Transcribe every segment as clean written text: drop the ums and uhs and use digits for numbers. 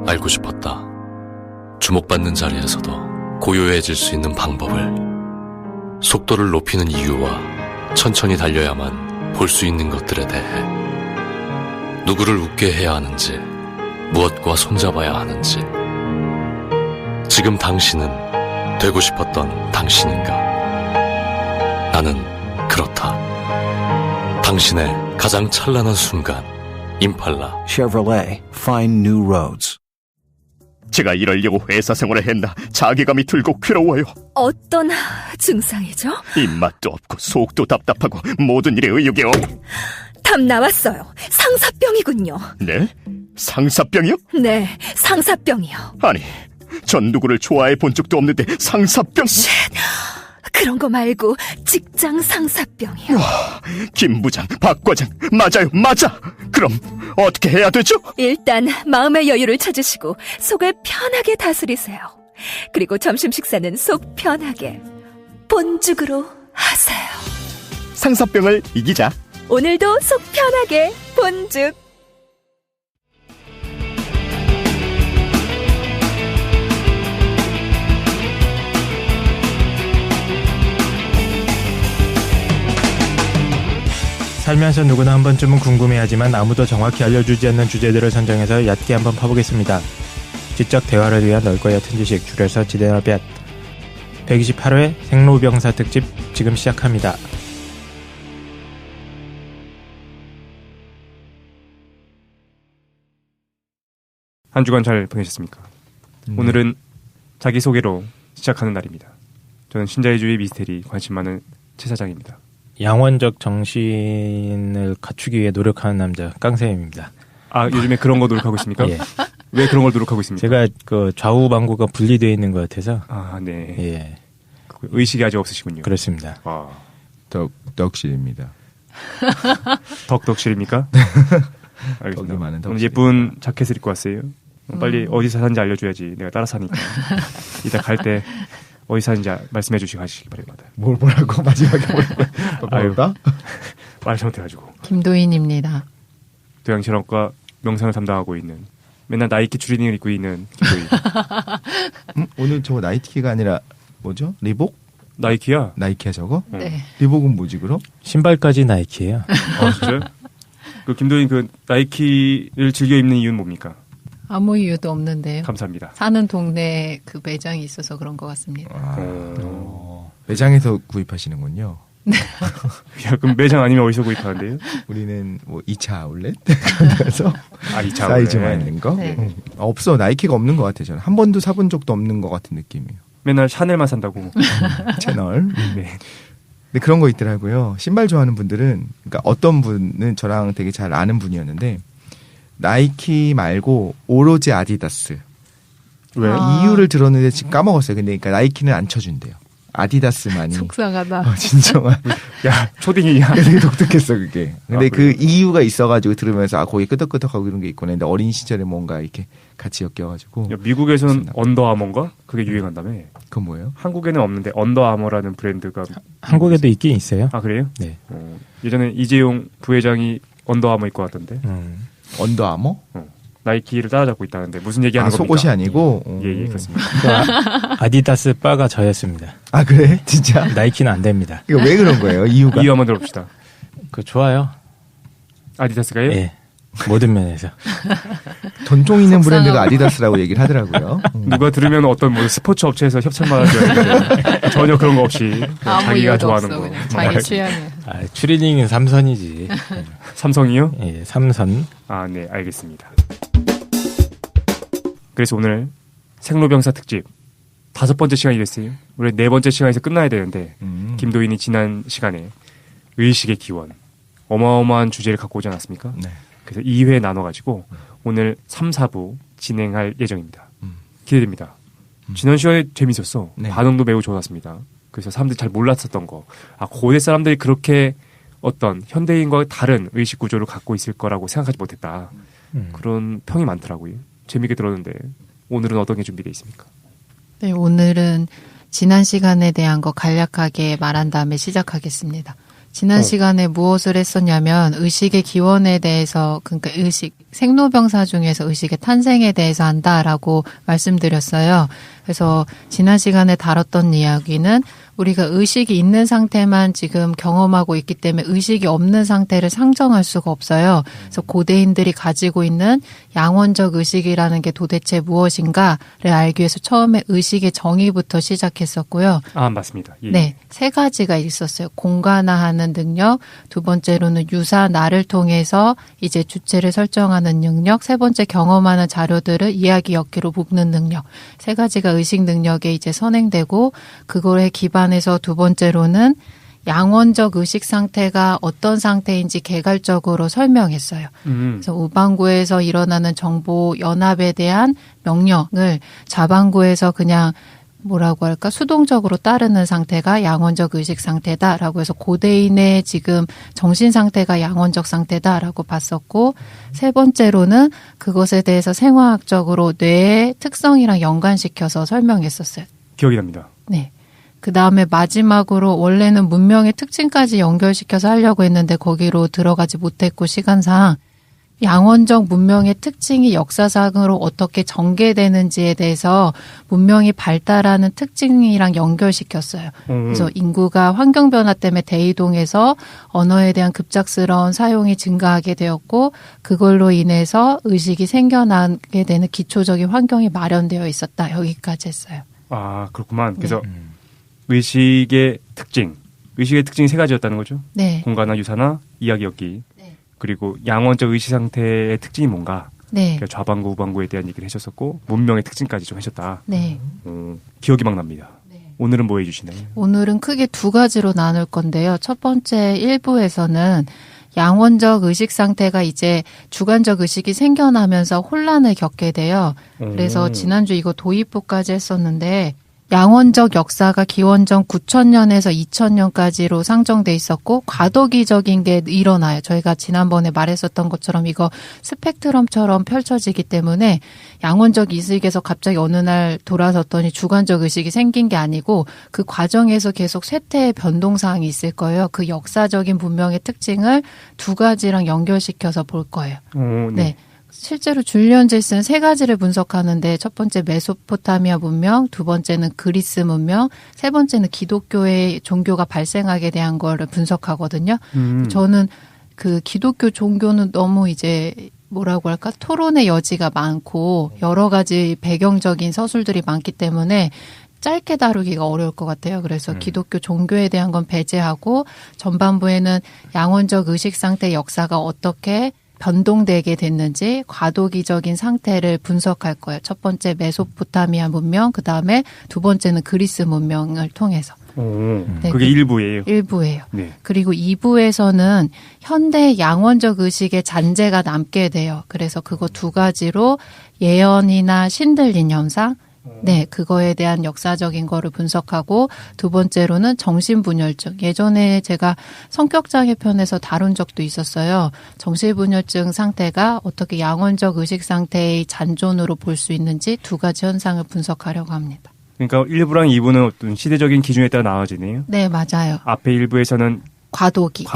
알고 싶었다. 주목받는 자리에서도 고요해질 수 있는 방법을, 속도를 높이는 이유와 천천히 달려야만 볼 수 있는 것들에 대해, 누구를 웃게 해야 하는지, 무엇과 손잡아야 하는지. 지금 당신은 되고 싶었던 당신인가? 나는 그렇다. 당신의 가장 찬란한 순간, 임팔라. Chevrolet, find new roads. 제가 이러려고 회사 생활을 했나 자괴감이 들고 괴로워요. 어떤 증상이죠? 입맛도 없고 속도 답답하고 모든 일에 의욕이 없... 답 나왔어요. 상사병이군요. 네? 상사병이요? 네, 상사병이요. 아니, 전 누구를 좋아해 본 적도 없는데 상사병? 그런 거 말고 직장 상사병이요. 김 부장, 박 과장, 맞아요, 맞아. 그럼 어떻게 해야 되죠? 일단 마음의 여유를 찾으시고 속을 편하게 다스리세요. 그리고 점심 식사는 속 편하게 본죽으로 하세요. 상사병을 이기자. 오늘도 속 편하게 본죽. 살면서 누구나 한 번쯤은 궁금해하지만 아무도 정확히 알려주지 않는 주제들을 선정해서 얕게 한번 파보겠습니다. 지적 대화를 위한 넓고 얕은 지식, 줄여서 지대너볕. 128회 생로병사 특집 지금 시작합니다. 한 주간 잘 보내셨습니까? 오늘은 자기소개로 시작하는 날입니다. 저는 신자유주의 미스테리 관심 많은 최 사장입니다. 양원적 정신을 갖추기 위해 노력하는 남자 깡쌤입니다. 아, 요즘에 그런 거 노력하고 있습니까? 예. 왜 그런 걸 노력하고 있습니까? 제가 그 좌우 방구가 분리되어 있는 것 같아서. 아, 네. 예. 의식이 아직 없으시군요. 그렇습니다. 아. 덕실입니다. 덕실입니까? 알겠습니다. 덕이 많은 오늘 덕실. 예쁜 자켓을 입고 왔어요. 빨리 어디서 사는지 알려줘야지 내가 따라 사니까. 이따 갈 때 어디 사는지 말씀해 주시고 가시기 바랍니다. 뭐라고 마지막에 뭐라고? 말 잘못해가지고. 김도인입니다. 도양실험과 명상을 담당하고 있는, 맨날 나이키 추리닝을 입고 있는 김도인. 오늘 저거 나이키가 아니라 뭐죠? 리복? 나이키야? 나이키야 저거? 네. 리복은 뭐지 그럼? 신발까지 나이키예요. 진짜요? 그 김도인 그 나이키를 즐겨 입는 이유는 뭡니까? 아무 이유도 없는데요. 감사합니다. 사는 동네에 그 매장이 있어서 그런 것 같습니다. 매장에서 구입하시는군요. 야, 그럼 매장 아니면 어디서 구입하는데요? 우리는 뭐 2차 아울렛? 그래서 2차 사이즈만 아울렛. 있는 거? 네. 없어. 나이키가 없는 것 같아요. 저는 한 번도 사본 적도 없는 것 같은 느낌이에요. 맨날 샤넬만 산다고. 채널. 네. 근데 그런 거 있더라고요. 신발 좋아하는 분들은, 그러니까 어떤 분은 저랑 되게 잘 아는 분이었는데 나이키 말고 오로지 아디다스. 왜? 이유를 들었는데 지금 까먹었어요. 근데 그러니까 나이키는 안 쳐준대요. 아디다스만이. 속상하다. 진정한. 야, 초딩이야. 되게 독특했어 그게. 근데 그 그래요? 이유가 있어가지고 들으면서 거기 끄덕끄덕하고 이런 게 있구나. 근데 어린 시절에 뭔가 이렇게 같이 엮여가지고. 야, 미국에서는 언더아머인가? 그게 유행한다며. 그건 뭐예요? 한국에는 없는데 언더아머라는 브랜드가. 한국에도 있긴 있어요. 아, 그래요? 네. 예전에 이재용 부회장이 언더아머 입고 왔던데. 언더아머? 나이키를 따라잡고 있다는데 무슨 얘기하는 겁니까? 속옷이 아니고. 예, 그렇습니다. 아디다스 바가 저였습니다. 아 그래? 진짜? 나이키는 안 됩니다. 이거 왜 그런 거예요? 이유가? 이유 한번 들어봅시다. 그 좋아요. 아디다스가요? 예. 모든 면에서. 전통 있는 속상하고. 브랜드가 아디다스라고 얘기를 하더라고요. 누가 들으면 어떤 뭐 스포츠 업체에서 협찬받은 줄 알았는데 전혀 그런 거 없이 그냥 아무 자기가 이유도 좋아하는 없어. 거. 그냥 자기 취향이야. 추리닝은 삼선이지. 삼성이요? 예, 삼선. 아, 네, 알겠습니다. 그래서 오늘 생로병사 특집 5번째 시간이 됐어요. 원래 4번째 시간에서 끝나야 되는데 김도인이 지난 시간에 의식의 기원, 어마어마한 주제를 갖고 오지 않았습니까? 네. 그래서 2회 나눠가지고 오늘 3, 4부 진행할 예정입니다. 기대됩니다. 지난 시간에 재밌었어. 네. 반응도 매우 좋았습니다. 그래서 사람들이 잘 몰랐었던 거. 아, 고대 사람들이 그렇게 어떤 현대인과 다른 의식 구조를 갖고 있을 거라고 생각하지 못했다. 그런 평이 많더라고요. 재밌게 들었는데 오늘은 어떤 게 준비되어 있습니까? 네, 오늘은 지난 시간에 대한 거 간략하게 말한 다음에 시작하겠습니다. 지난 시간에 무엇을 했었냐면 의식의 기원에 대해서, 그러니까 생로병사 중에서 의식의 탄생에 대해서 한다라고 말씀드렸어요. 그래서 지난 시간에 다뤘던 이야기는 우리가 의식이 있는 상태만 지금 경험하고 있기 때문에 의식이 없는 상태를 상정할 수가 없어요. 그래서 고대인들이 가지고 있는 양원적 의식이라는 게 도대체 무엇인가를 알기 위해서 처음에 의식의 정의부터 시작했었고요. 아, 맞습니다. 예. 네, 3가지가 있었어요. 공간화하는 능력, 두 번째로는 유사 나를 통해서 이제 주체를 설정하는 능력, 세 번째 경험하는 자료들을 이야기 엮기로 묶는 능력. 3가지가 의식 능력에 이제 선행되고 그거에 기반해서 두 번째로는 양원적 의식 상태가 어떤 상태인지 개괄적으로 설명했어요. 그래서 우방구에서 일어나는 정보 연합에 대한 명령을 자방구에서 그냥 뭐라고 할까? 수동적으로 따르는 상태가 양원적 의식 상태다라고 해서 고대인의 지금 정신 상태가 양원적 상태다라고 봤었고, 세 번째로는 그것에 대해서 생화학적으로 뇌의 특성이랑 연관시켜서 설명했었어요. 기억이 납니다. 네. 그 다음에 마지막으로 원래는 문명의 특징까지 연결시켜서 하려고 했는데 거기로 들어가지 못했고 시간상 양원적 문명의 특징이 역사상으로 어떻게 전개되는지에 대해서 문명이 발달하는 특징이랑 연결시켰어요. 그래서 인구가 환경 변화 때문에 대이동해서 언어에 대한 급작스러운 사용이 증가하게 되었고 그걸로 인해서 의식이 생겨나게 되는 기초적인 환경이 마련되어 있었다. 여기까지 했어요. 아, 그렇구만. 그래서 의식의 특징이 3가지였다는 거죠? 네. 공간화, 유사나 이야기 엮기. 그리고 양원적 의식 상태의 특징이 뭔가. 네. 그러니까 좌방구, 우방구에 대한 얘기를 해주셨고 문명의 특징까지 좀 하셨다. 네. 기억이 막 납니다. 오늘은 뭐 해주시나요? 오늘은 크게 2가지로 나눌 건데요. 첫 번째 1부에서는 양원적 의식 상태가 이제 주관적 의식이 생겨나면서 혼란을 겪게 돼요. 그래서 지난주 이거 도입부까지 했었는데 양원적 역사가 기원전 9000년에서 2000년까지로 상정돼 있었고 과도기적인 게 일어나요. 저희가 지난번에 말했었던 것처럼 이거 스펙트럼처럼 펼쳐지기 때문에 양원적 의식에서 갑자기 어느 날 돌아섰더니 주관적 의식이 생긴 게 아니고 그 과정에서 계속 쇠퇴의 변동사항이 있을 거예요. 그 역사적인 문명의 특징을 2가지랑 연결시켜서 볼 거예요. 네. 실제로 줄리언 젤스는 3가지를 분석하는데 첫 번째 메소포타미아 문명, 두 번째는 그리스 문명, 세 번째는 기독교의 종교가 발생하게 대한 거를 분석하거든요. 저는 그 기독교 종교는 너무 이제 뭐라고 할까? 토론의 여지가 많고 여러 가지 배경적인 서술들이 많기 때문에 짧게 다루기가 어려울 것 같아요. 그래서 기독교 종교에 대한 건 배제하고 전반부에는 양원적 의식 상태 역사가 어떻게 변동되게 됐는지 과도기적인 상태를 분석할 거예요. 첫 번째 메소포타미아 문명, 그 다음에 두 번째는 그리스 문명을 통해서. 네, 그게 1부예요. 1부예요. 네. 그리고 2부에서는 현대 양원적 의식의 잔재가 남게 돼요. 그래서 그거 2가지로 예언이나 신들린 현상, 네, 그거에 대한 역사적인 거를 분석하고 두 번째로는 정신분열증. 예전에 제가 성격장애 편에서 다룬 적도 있었어요. 정신분열증 상태가 어떻게 양원적 의식 상태의 잔존으로 볼 수 있는지 2가지 현상을 분석하려고 합니다. 그러니까 1부랑 2부는 어떤 시대적인 기준에 따라 나눠지네요. 네, 맞아요. 앞에 1부에서는 과도기,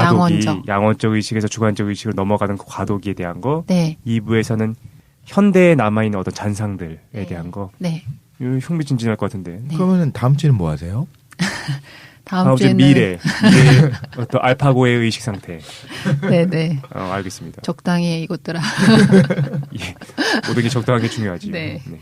양원적 의식에서 주관적 의식으로 넘어가는 그 과도기에 대한 거. 네. 2부에서는 현대에 남아있는 어떤 잔상들에 대한 거. 네. 흥미진진할 것 같은데. 네. 그러면 다음 주에는 뭐 하세요? 다음 주에 미래의 어떤 알파고의 의식 상태. 네네. 알겠습니다. 적당히 이것들아. 예. 모든 게 적당한 게 중요하지. 네. 네.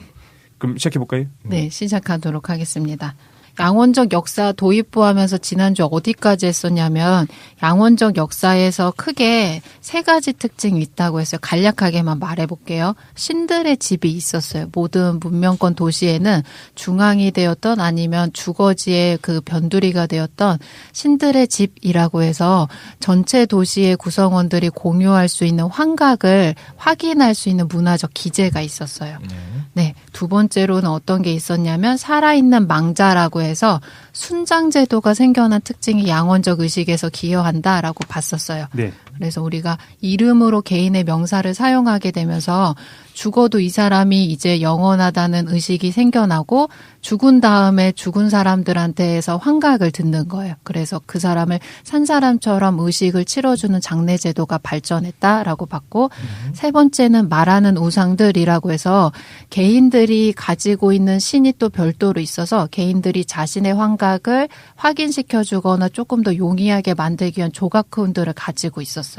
그럼 시작해볼까요? 네, 시작하도록 하겠습니다. 양원적 역사 도입부 하면서 지난주 어디까지 했었냐면 양원적 역사에서 크게 3가지 특징이 있다고 했어요. 간략하게만 말해볼게요. 신들의 집이 있었어요. 모든 문명권 도시에는 중앙이 되었던 아니면 주거지의 그 변두리가 되었던 신들의 집이라고 해서 전체 도시의 구성원들이 공유할 수 있는 환각을 확인할 수 있는 문화적 기재가 있었어요. 네, 두 번째로는 어떤 게 있었냐면 살아있는 망자라고 해서 순장제도가 생겨난 특징이 양원적 의식에서 기여한다라고 봤었어요. 네. 그래서 우리가 이름으로 개인의 명사를 사용하게 되면서 죽어도 이 사람이 이제 영원하다는 의식이 생겨나고 죽은 다음에 죽은 사람들한테서 환각을 듣는 거예요. 그래서 그 사람을 산 사람처럼 의식을 치러주는 장례제도가 발전했다라고 봤고 세 번째는 말하는 우상들이라고 해서 개인들이 가지고 있는 신이 또 별도로 있어서 개인들이 자신의 환각을 확인시켜주거나 조금 더 용이하게 만들기 위한 조각훈들을 가지고 있었어요.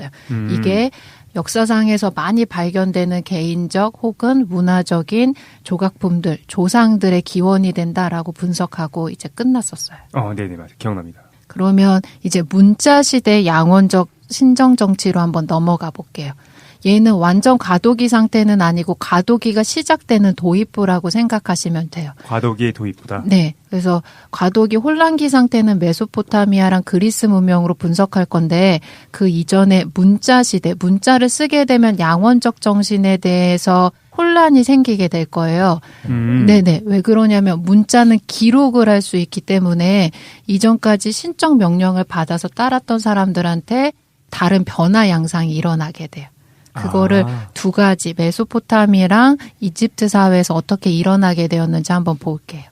이게 역사상에서 많이 발견되는 개인적 혹은 문화적인 조각품들, 조상들의 기원이 된다라고 분석하고 이제 끝났었어요. 네네, 맞아요. 기억납니다. 그러면 이제 문자 시대 양원적 신정 정치로 한번 넘어가 볼게요. 얘는 완전 과도기 상태는 아니고 과도기가 시작되는 도입부라고 생각하시면 돼요. 과도기의 도입부다. 네. 그래서 과도기 혼란기 상태는 메소포타미아랑 그리스 문명으로 분석할 건데 그 이전에 문자 시대, 문자를 쓰게 되면 양원적 정신에 대해서 혼란이 생기게 될 거예요. 네네. 왜 그러냐면 문자는 기록을 할 수 있기 때문에 이전까지 신적 명령을 받아서 따랐던 사람들한테 다른 변화 양상이 일어나게 돼요. 그거를 두 가지 메소포타미아랑 이집트 사회에서 어떻게 일어나게 되었는지 한번 볼게요.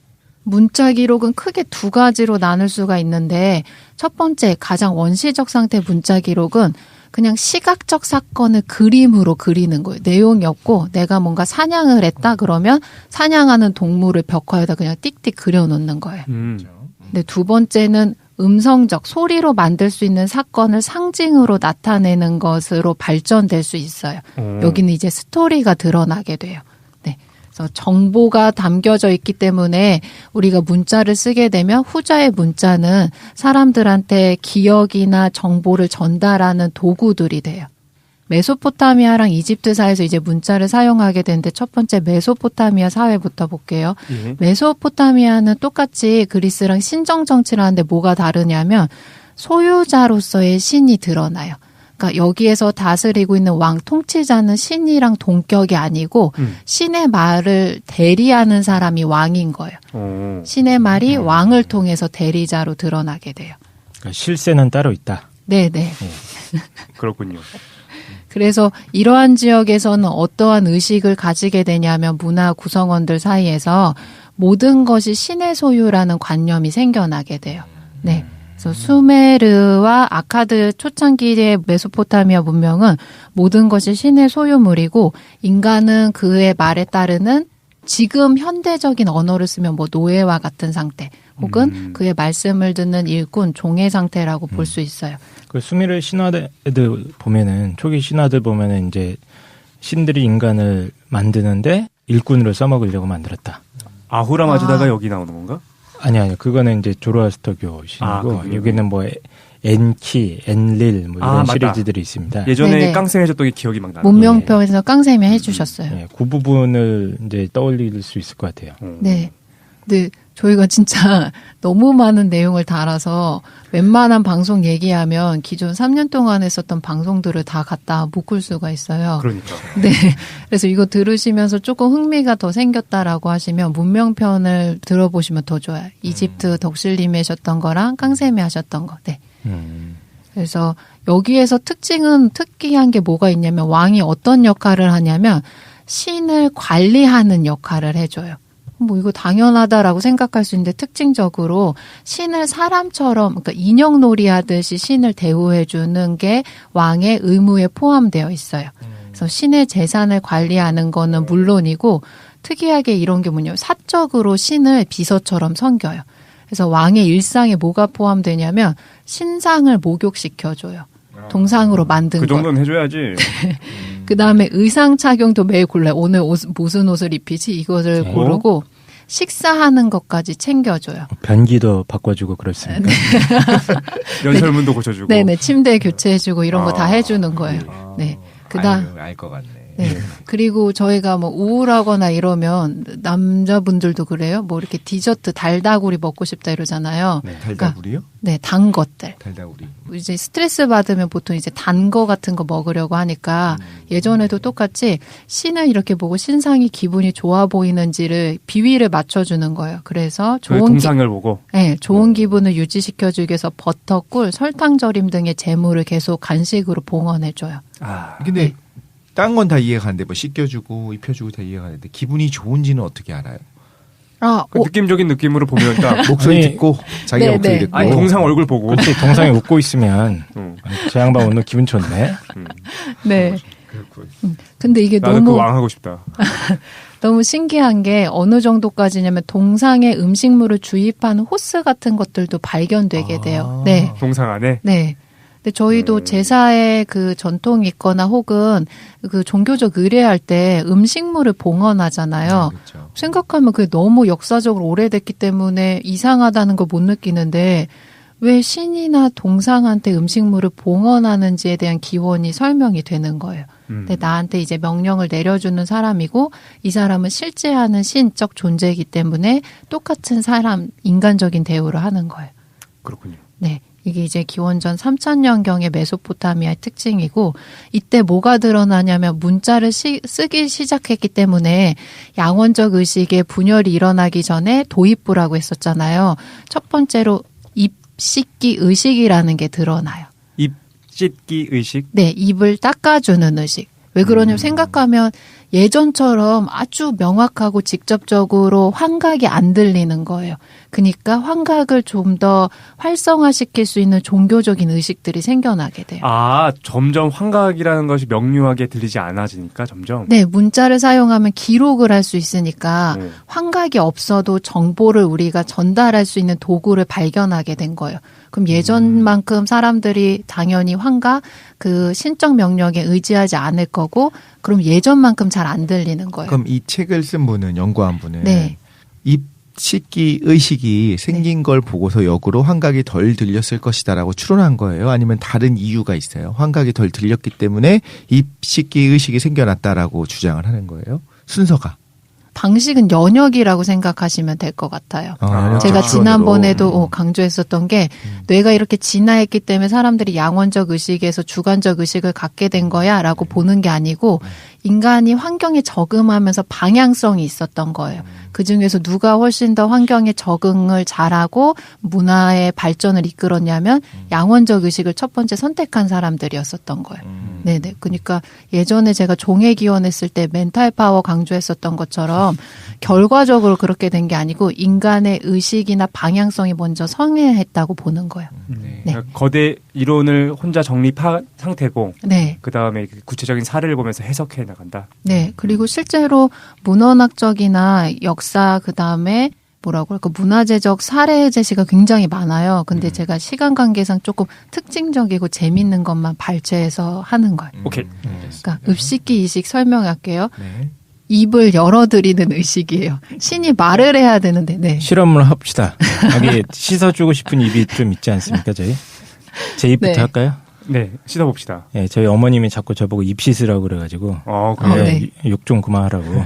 문자 기록은 크게 두 가지로 나눌 수가 있는데 첫 번째 가장 원시적 상태 문자 기록은 그냥 시각적 사건을 그림으로 그리는 거예요. 내용이 없고 내가 뭔가 사냥을 했다 그러면 사냥하는 동물을 벽화에다 그냥 띡띡 그려놓는 거예요. 근데 두 번째는 음성적 소리로 만들 수 있는 사건을 상징으로 나타내는 것으로 발전될 수 있어요. 여기는 이제 스토리가 드러나게 돼요. 네. 그래서 정보가 담겨져 있기 때문에 우리가 문자를 쓰게 되면 후자의 문자는 사람들한테 기억이나 정보를 전달하는 도구들이 돼요. 메소포타미아랑 이집트 사회에서 이제 문자를 사용하게 되는데 첫 번째 메소포타미아 사회부터 볼게요. 예. 메소포타미아는 똑같이 그리스랑 신정 정치를 하는데 뭐가 다르냐면 소유자로서의 신이 드러나요. 그러니까 여기에서 다스리고 있는 왕 통치자는 신이랑 동격이 아니고 신의 말을 대리하는 사람이 왕인 거예요. 신의 말이 왕을 통해서 대리자로 드러나게 돼요. 그러니까 실세는 따로 있다. 네네. 그렇군요. 그래서 이러한 지역에서는 어떠한 의식을 가지게 되냐면 문화 구성원들 사이에서 모든 것이 신의 소유라는 관념이 생겨나게 돼요. 네. 그래서 수메르와 아카드 초창기의 메소포타미아 문명은 모든 것이 신의 소유물이고 인간은 그의 말에 따르는 지금 현대적인 언어를 쓰면 뭐 노예와 같은 상태 혹은 그의 말씀을 듣는 일꾼, 종의 상태라고 볼 수 있어요. 그 수메르 신화들 보면은 초기 신화들 보면은 이제 신들이 인간을 만드는데 일꾼으로 써먹으려고 만들었다. 아후라 마즈다가 여기 나오는 건가? 아니요. 그거는 이제 조로아스터교 신이고 여기는 뭐 엔키, 엔릴 뭐 이런 시리즈들이 있습니다. 예전에 네네. 깡쌤 해줬던 게 기억이 막 나요. 문명표에서 깡쌤이 해주셨어요. 네, 그 부분을 이제 떠올릴 수 있을 것 같아요. 네. 근데 저희가 진짜 너무 많은 내용을 달아서 웬만한 방송 얘기하면 기존 3년 동안 했었던 방송들을 다 갖다 묶을 수가 있어요. 그러니까. 네. 그래서 이거 들으시면서 조금 흥미가 더 생겼다라고 하시면 문명편을 들어보시면 더 좋아요. 이집트 덕실님이 하셨던 거랑 깡쌤이 하셨던 거. 네. 그래서 여기에서 특이한 게 뭐가 있냐면 왕이 어떤 역할을 하냐면 신을 관리하는 역할을 해줘요. 뭐 이거 당연하다라고 생각할 수 있는데 특징적으로 신을 사람처럼 그러니까 인형놀이 하듯이 신을 대우해 주는 게 왕의 의무에 포함되어 있어요. 그래서 신의 재산을 관리하는 거는 물론이고 특이하게 이런 게 뭐냐면 사적으로 신을 비서처럼 섬겨요. 그래서 왕의 일상에 뭐가 포함되냐면 신상을 목욕시켜줘요. 동상으로 만든 거. 그 정도는 해줘야지. 그 다음에 의상 착용도 매일 골라요. 오늘 무슨 옷을 입히지? 이것을 고르고 식사하는 것까지 챙겨줘요. 변기도 바꿔주고 그렇습니까? 네. 연설문도 고쳐주고. 네네. 침대 교체해주고 이런 거 다 해주는 거예요. 네. 그다음 알 것 같네. 네. 그리고 저희가 뭐 우울하거나 이러면 남자분들도 그래요. 뭐 이렇게 디저트 달다구리 먹고 싶다 이러잖아요. 네, 달다구리요? 네, 단 것들. 달다구리. 이제 스트레스 받으면 보통 이제 단 거 같은 거 먹으려고 하니까 예전에도 똑같이 신을 이렇게 보고 신상이 기분이 좋아 보이는지를 비위를 맞춰주는 거예요. 그래서 그 동상을 보고. 네, 좋은 기분을 유지시켜주기 위해서 버터, 꿀, 설탕 절임 등의 재물을 계속 간식으로 봉헌해줘요. 아, 근데 딴 건 다 이해가 가는데 뭐 씻겨주고 입혀주고 다 이해가 가는데 기분이 좋은지는 어떻게 알아요? 아, 그 느낌적인 느낌으로 보면 딱 목소리 아니, 듣고 자기가 네, 목소리 네. 듣고 아니 동상 얼굴 보고. 그렇지, 동상이 웃고 있으면 저 양반 오늘 기분 좋네. 네. 근데 이게 나도 너무 그 왕 하고 싶다. 너무 신기한 게 어느 정도까지냐면 동상에 음식물을 주입하는 호스 같은 것들도 발견되게 돼요. 네. 동상 안에. 네. 근데 저희도 제사에 그 전통이 있거나 혹은 그 종교적 의례할 때 음식물을 봉헌하잖아요. 그렇죠. 생각하면 그게 너무 역사적으로 오래됐기 때문에 이상하다는 걸 못 느끼는데 왜 신이나 동상한테 음식물을 봉헌하는지에 대한 기원이 설명이 되는 거예요. 근데 나한테 이제 명령을 내려주는 사람이고 이 사람은 실제 하는 신적 존재이기 때문에 똑같은 사람, 인간적인 대우를 하는 거예요. 그렇군요. 네. 이게 이제 기원전 3000년경의 메소포타미아의 특징이고 이때 뭐가 드러나냐면 문자를 쓰기 시작했기 때문에 양원적 의식의 분열이 일어나기 전에 도입부라고 했었잖아요. 첫 번째로 입 씻기 의식이라는 게 드러나요. 입 씻기 의식. 네, 입을 닦아주는 의식. 왜 그러냐면 생각하면 예전처럼 아주 명확하고 직접적으로 환각이 안 들리는 거예요. 그러니까 환각을 좀 더 활성화시킬 수 있는 종교적인 의식들이 생겨나게 돼요. 아, 점점 환각이라는 것이 명료하게 들리지 않아지니까 점점. 네, 문자를 사용하면 기록을 할 수 있으니까 환각이 없어도 정보를 우리가 전달할 수 있는 도구를 발견하게 된 거예요. 그럼 예전만큼 사람들이 당연히 환각, 그 신적 명령에 의지하지 않을 거고, 그럼 예전만큼 잘 안 들리는 거예요. 그럼 이 책을 쓴 분은 연구한 분은 네. 입 씻기 의식이 생긴 걸 보고서 역으로 환각이 덜 들렸을 것이다라고 추론한 거예요? 아니면 다른 이유가 있어요? 환각이 덜 들렸기 때문에 입 씻기 의식이 생겨났다라고 주장을 하는 거예요? 순서가. 방식은 연역이라고 생각하시면 될 것 같아요. 연역적 제가 추론으로. 지난번에도 강조했었던 게 뇌가 이렇게 진화했기 때문에 사람들이 양원적 의식에서 주관적 의식을 갖게 된 거야 라고 보는 게 아니고 인간이 환경에 적응하면서 방향성이 있었던 거예요. 그중에서 누가 훨씬 더 환경에 적응을 잘하고 문화의 발전을 이끌었냐면 양원적 의식을 첫 번째 선택한 사람들이었었던 거예요. 네네. 그러니까 예전에 제가 종회 기원했을 때 멘탈 파워 강조했었던 것처럼 결과적으로 그렇게 된 게 아니고 인간의 의식이나 방향성이 먼저 성행했다고 보는 거예요. 네. 그러니까 거대 이론을 혼자 정립한 상태고, 네. 그 다음에 구체적인 사례를 보면서 해석해 나간다. 네. 그리고 실제로 문헌학적이나 역사, 그 다음에 뭐라고 할까, 문화재적 사례 제시가 굉장히 많아요. 근데 제가 시간 관계상 조금 특징적이고 재밌는 것만 발췌해서 하는 거예요. 오케이. 그러니까 읍식기 이식 설명할게요. 네. 입을 열어드리는 의식이에요. 신이 말을 해야 되는데, 네. 실험을 합시다. 여기 씻어주고 싶은 입이 좀 있지 않습니까, 저희? 제 입부터 네. 할까요? 네, 씻어봅시다. 예, 저희 어머님이 자꾸 저보고 입 씻으라고 그래가지고. 그래요? 네. 욕 좀 그만하라고.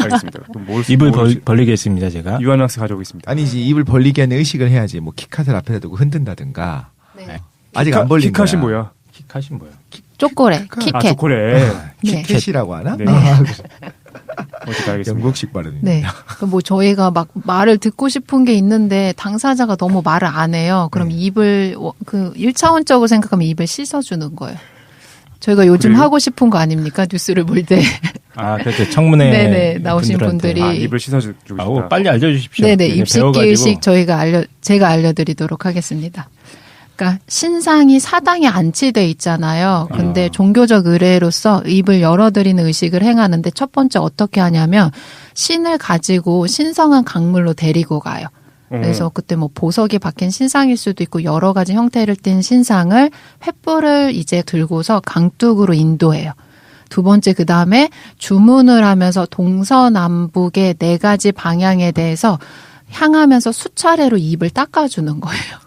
알겠습니다. 그럼 입을 벌리겠습니다, 제가. 유한학생 가져오겠습니다. 아니지, 입을 벌리게 하는 의식을 해야지. 뭐 킥카드를 앞에다 두고 흔든다든가. 네. 아직 안 벌린 거야. 킥카시 뭐야? 킥하신 뭐예요? 쪼꼬레, 키캣. 아, 초콜릿. 네. 키캣이라고 하나? 네. 어떻게 알겠습니다. 영국식 발음이. 네. 뭐 저희가 막 말을 듣고 싶은 게 있는데 당사자가 너무 말을 안 해요. 그럼 입을 그 1차원적으로 생각하면 입을 씻어주는 거예요. 저희가 요즘 그래요? 하고 싶은 거 아닙니까? 뉴스를 볼 때. 아, 그렇죠. 청문회. 네네, 나오신 분들한테. 분들이. 입을 씻어주고 싶다. 아우, 빨리 알려주십시오. 네네, 이제 입식기 배워가지고. 의식 제가 알려드리도록 하겠습니다. 그러니까 신상이 사당에 안치돼 있잖아요. 근데 종교적 의례로서 입을 열어드리는 의식을 행하는데 첫 번째 어떻게 하냐면 신을 가지고 신성한 강물로 데리고 가요. 그래서 그때 뭐 보석이 박힌 신상일 수도 있고 여러 가지 형태를 띤 신상을 횃불을 이제 들고서 강둑으로 인도해요. 두 번째, 그 다음에 주문을 하면서 동서남북의 4가지 방향에 대해서 향하면서 수차례로 입을 닦아주는 거예요.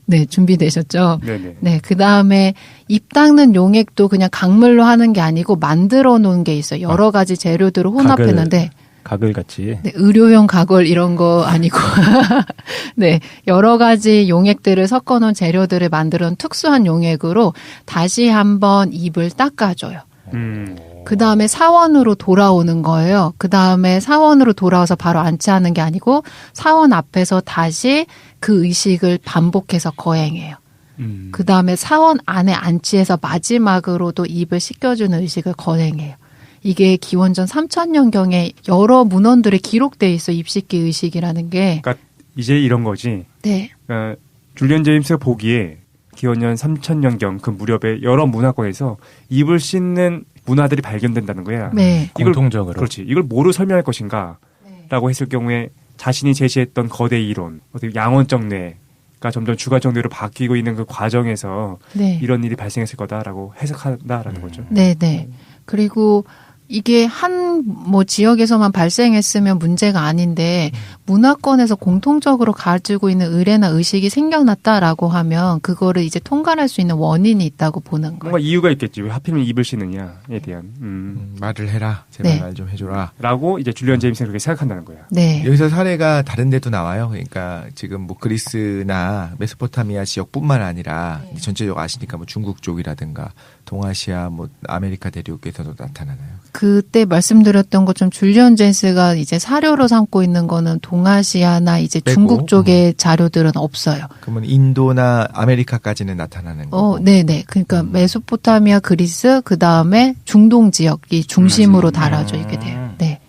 네, 준비되셨죠? 네네. 네, 그 다음에 입 닦는 용액도 그냥 강물로 하는 게 아니고 만들어 놓은 게 있어요. 여러 가지 재료들을 혼합했는데. 가글 같이. 네, 의료용 가글 이런 거 아니고. 네, 여러 가지 용액들을 섞어 놓은 재료들을 만들어 놓은 특수한 용액으로 다시 한번 입을 닦아줘요. 그 다음에 사원으로 돌아오는 거예요. 그 다음에 사원으로 돌아와서 바로 안치하는 게 아니고 사원 앞에서 다시 그 의식을 반복해서 거행해요. 그 다음에 사원 안에 안치해서 마지막으로도 입을 씻겨주는 의식을 거행해요. 이게 기원전 3000년경에 여러 문헌들에 기록돼 있어 입 씻기 의식이라는 게. 그러니까 이제 이런 거지. 네. 그러니까 줄리안 제임스가 보기에 기원전 3000년경 그 무렵에 여러 문화권에서 입을 씻는 문화들이 발견된다는 거야. 네. 공통적으로. 그렇지. 이걸 뭐로 설명할 것인가? 라고 했을 경우에 자신이 제시했던 거대 이론, 어떻게 양원적 뇌가 점점 주관적 뇌로 바뀌고 있는 그 과정에서 네. 이런 일이 발생했을 거다라고 해석한다라는 거죠. 네, 네. 그리고 이게 한 뭐 지역에서만 발생했으면 문제가 아닌데 문화권에서 공통적으로 가지고 있는 의례나 의식이 생겨났다라고 하면 그거를 이제 통과할 수 있는 원인이 있다고 보는 거예요. 뭔가 이유가 있겠지. 왜 하필이면 입을 씻느냐에 대한. 말을 해라. 제발 네. 말 좀 해줘라. 라고 이제 줄리안 제임스는 그렇게 생각한다는 거야. 네. 여기서 사례가 다른 데도 나와요. 그러니까 지금 뭐 그리스나 메소포타미아 지역뿐만 아니라 전체적으로 아시니까 뭐 중국 쪽이라든가 동아시아 뭐 아메리카 대륙에서도 나타나나요. 그때 말씀드렸던 것처럼 줄리안 제임스가 이제 사료로 삼고 있는 거는 동아시아나 이제 빼고, 중국 쪽의 자료들은 없어요. 그러면 인도나 아메리카까지는 나타나는 거고. 네네. 그러니까 메소포타미아, 그리스, 그 다음에 중동 지역이 중심으로 달아져 있게 돼요. 네.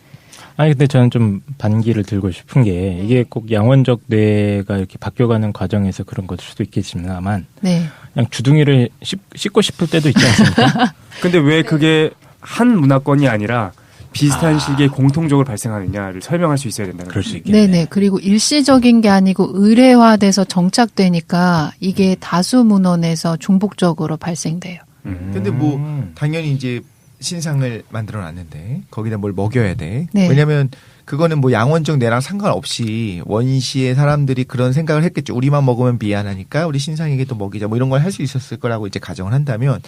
아니 근데 저는 좀 반기를 들고 싶은 게 이게 꼭 양원적 뇌가 이렇게 바뀌어가는 과정에서 그런 것일 수도 있겠지만 네. 그냥 주둥이를 씻고 싶을 때도 있지 않습니까? 근데 왜 그게 한 문화권이 아니라 비슷한 시기에 공통적으로 발생하느냐를 설명할 수 있어야 된다는 그럴 거죠. 수 있겠네. 네네. 그리고 일시적인 게 아니고 의례화돼서 정착되니까 이게 다수 문헌에서 중복적으로 발생돼요. 근데 뭐 당연히 이제 신상을 만들어 놨는데 거기다 뭘 먹여야 돼. 네. 왜냐면 그거는 뭐 양원적 뇌랑 상관없이 원시의 사람들이 그런 생각을 했겠죠. 우리만 먹으면 미안하니까 우리 신상에게도 먹이자 뭐 이런 걸 할 수 있었을 거라고 이제 가정을 한다면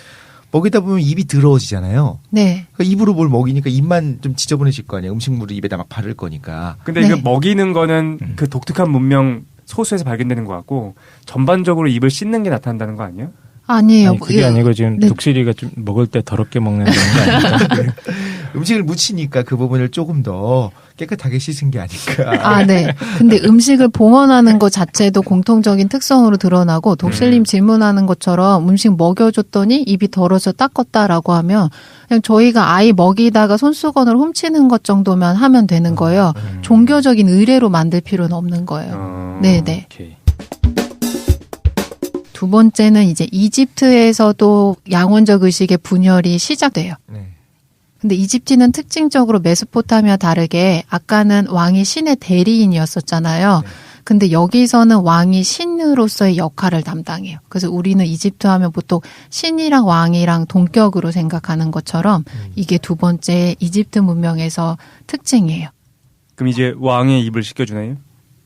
먹이다 보면 입이 더러워지잖아요. 네. 그러니까 입으로 뭘 먹이니까 입만 좀 지저분해질 거 아니에요. 음식물을 입에다 막 바를 거니까. 근데 네. 이거 먹이는 거는 그 독특한 문명 소수에서 발견되는 것 같고 전반적으로 입을 씻는 게 나타난다는 거 아니에요? 아니에요. 아니, 그게 아니고 지금 네. 독실이가 좀 먹을 때 더럽게 먹는 거 아닙니까? 음식을 묻히니까 그 부분을 조금 더 깨끗하게 씻은 게 아닐까. 아, 네. 근데 음식을 봉헌하는 것 자체도 공통적인 특성으로 드러나고 독실님 질문하는 것처럼 음식 먹여줬더니 입이 더러져 닦았다라고 하면 그냥 저희가 아이 먹이다가 손수건을 훔치는 것 정도만 하면 되는 거예요. 종교적인 의례로 만들 필요는 없는 거예요. 네네. 오케이. 두 번째는 이제 이집트에서도 양원적 의식의 분열이 시작돼요. 네. 근데 이집트는 특징적으로 메소포타미아와 다르게 아까는 왕이 신의 대리인이었었잖아요. 근데 여기서는 왕이 신으로서의 역할을 담당해요. 그래서 우리는 이집트 하면 보통 신이랑 왕이랑 동격으로 생각하는 것처럼 이게 두 번째 이집트 문명에서 특징이에요. 그럼 이제 왕의 입을 씻겨주나요?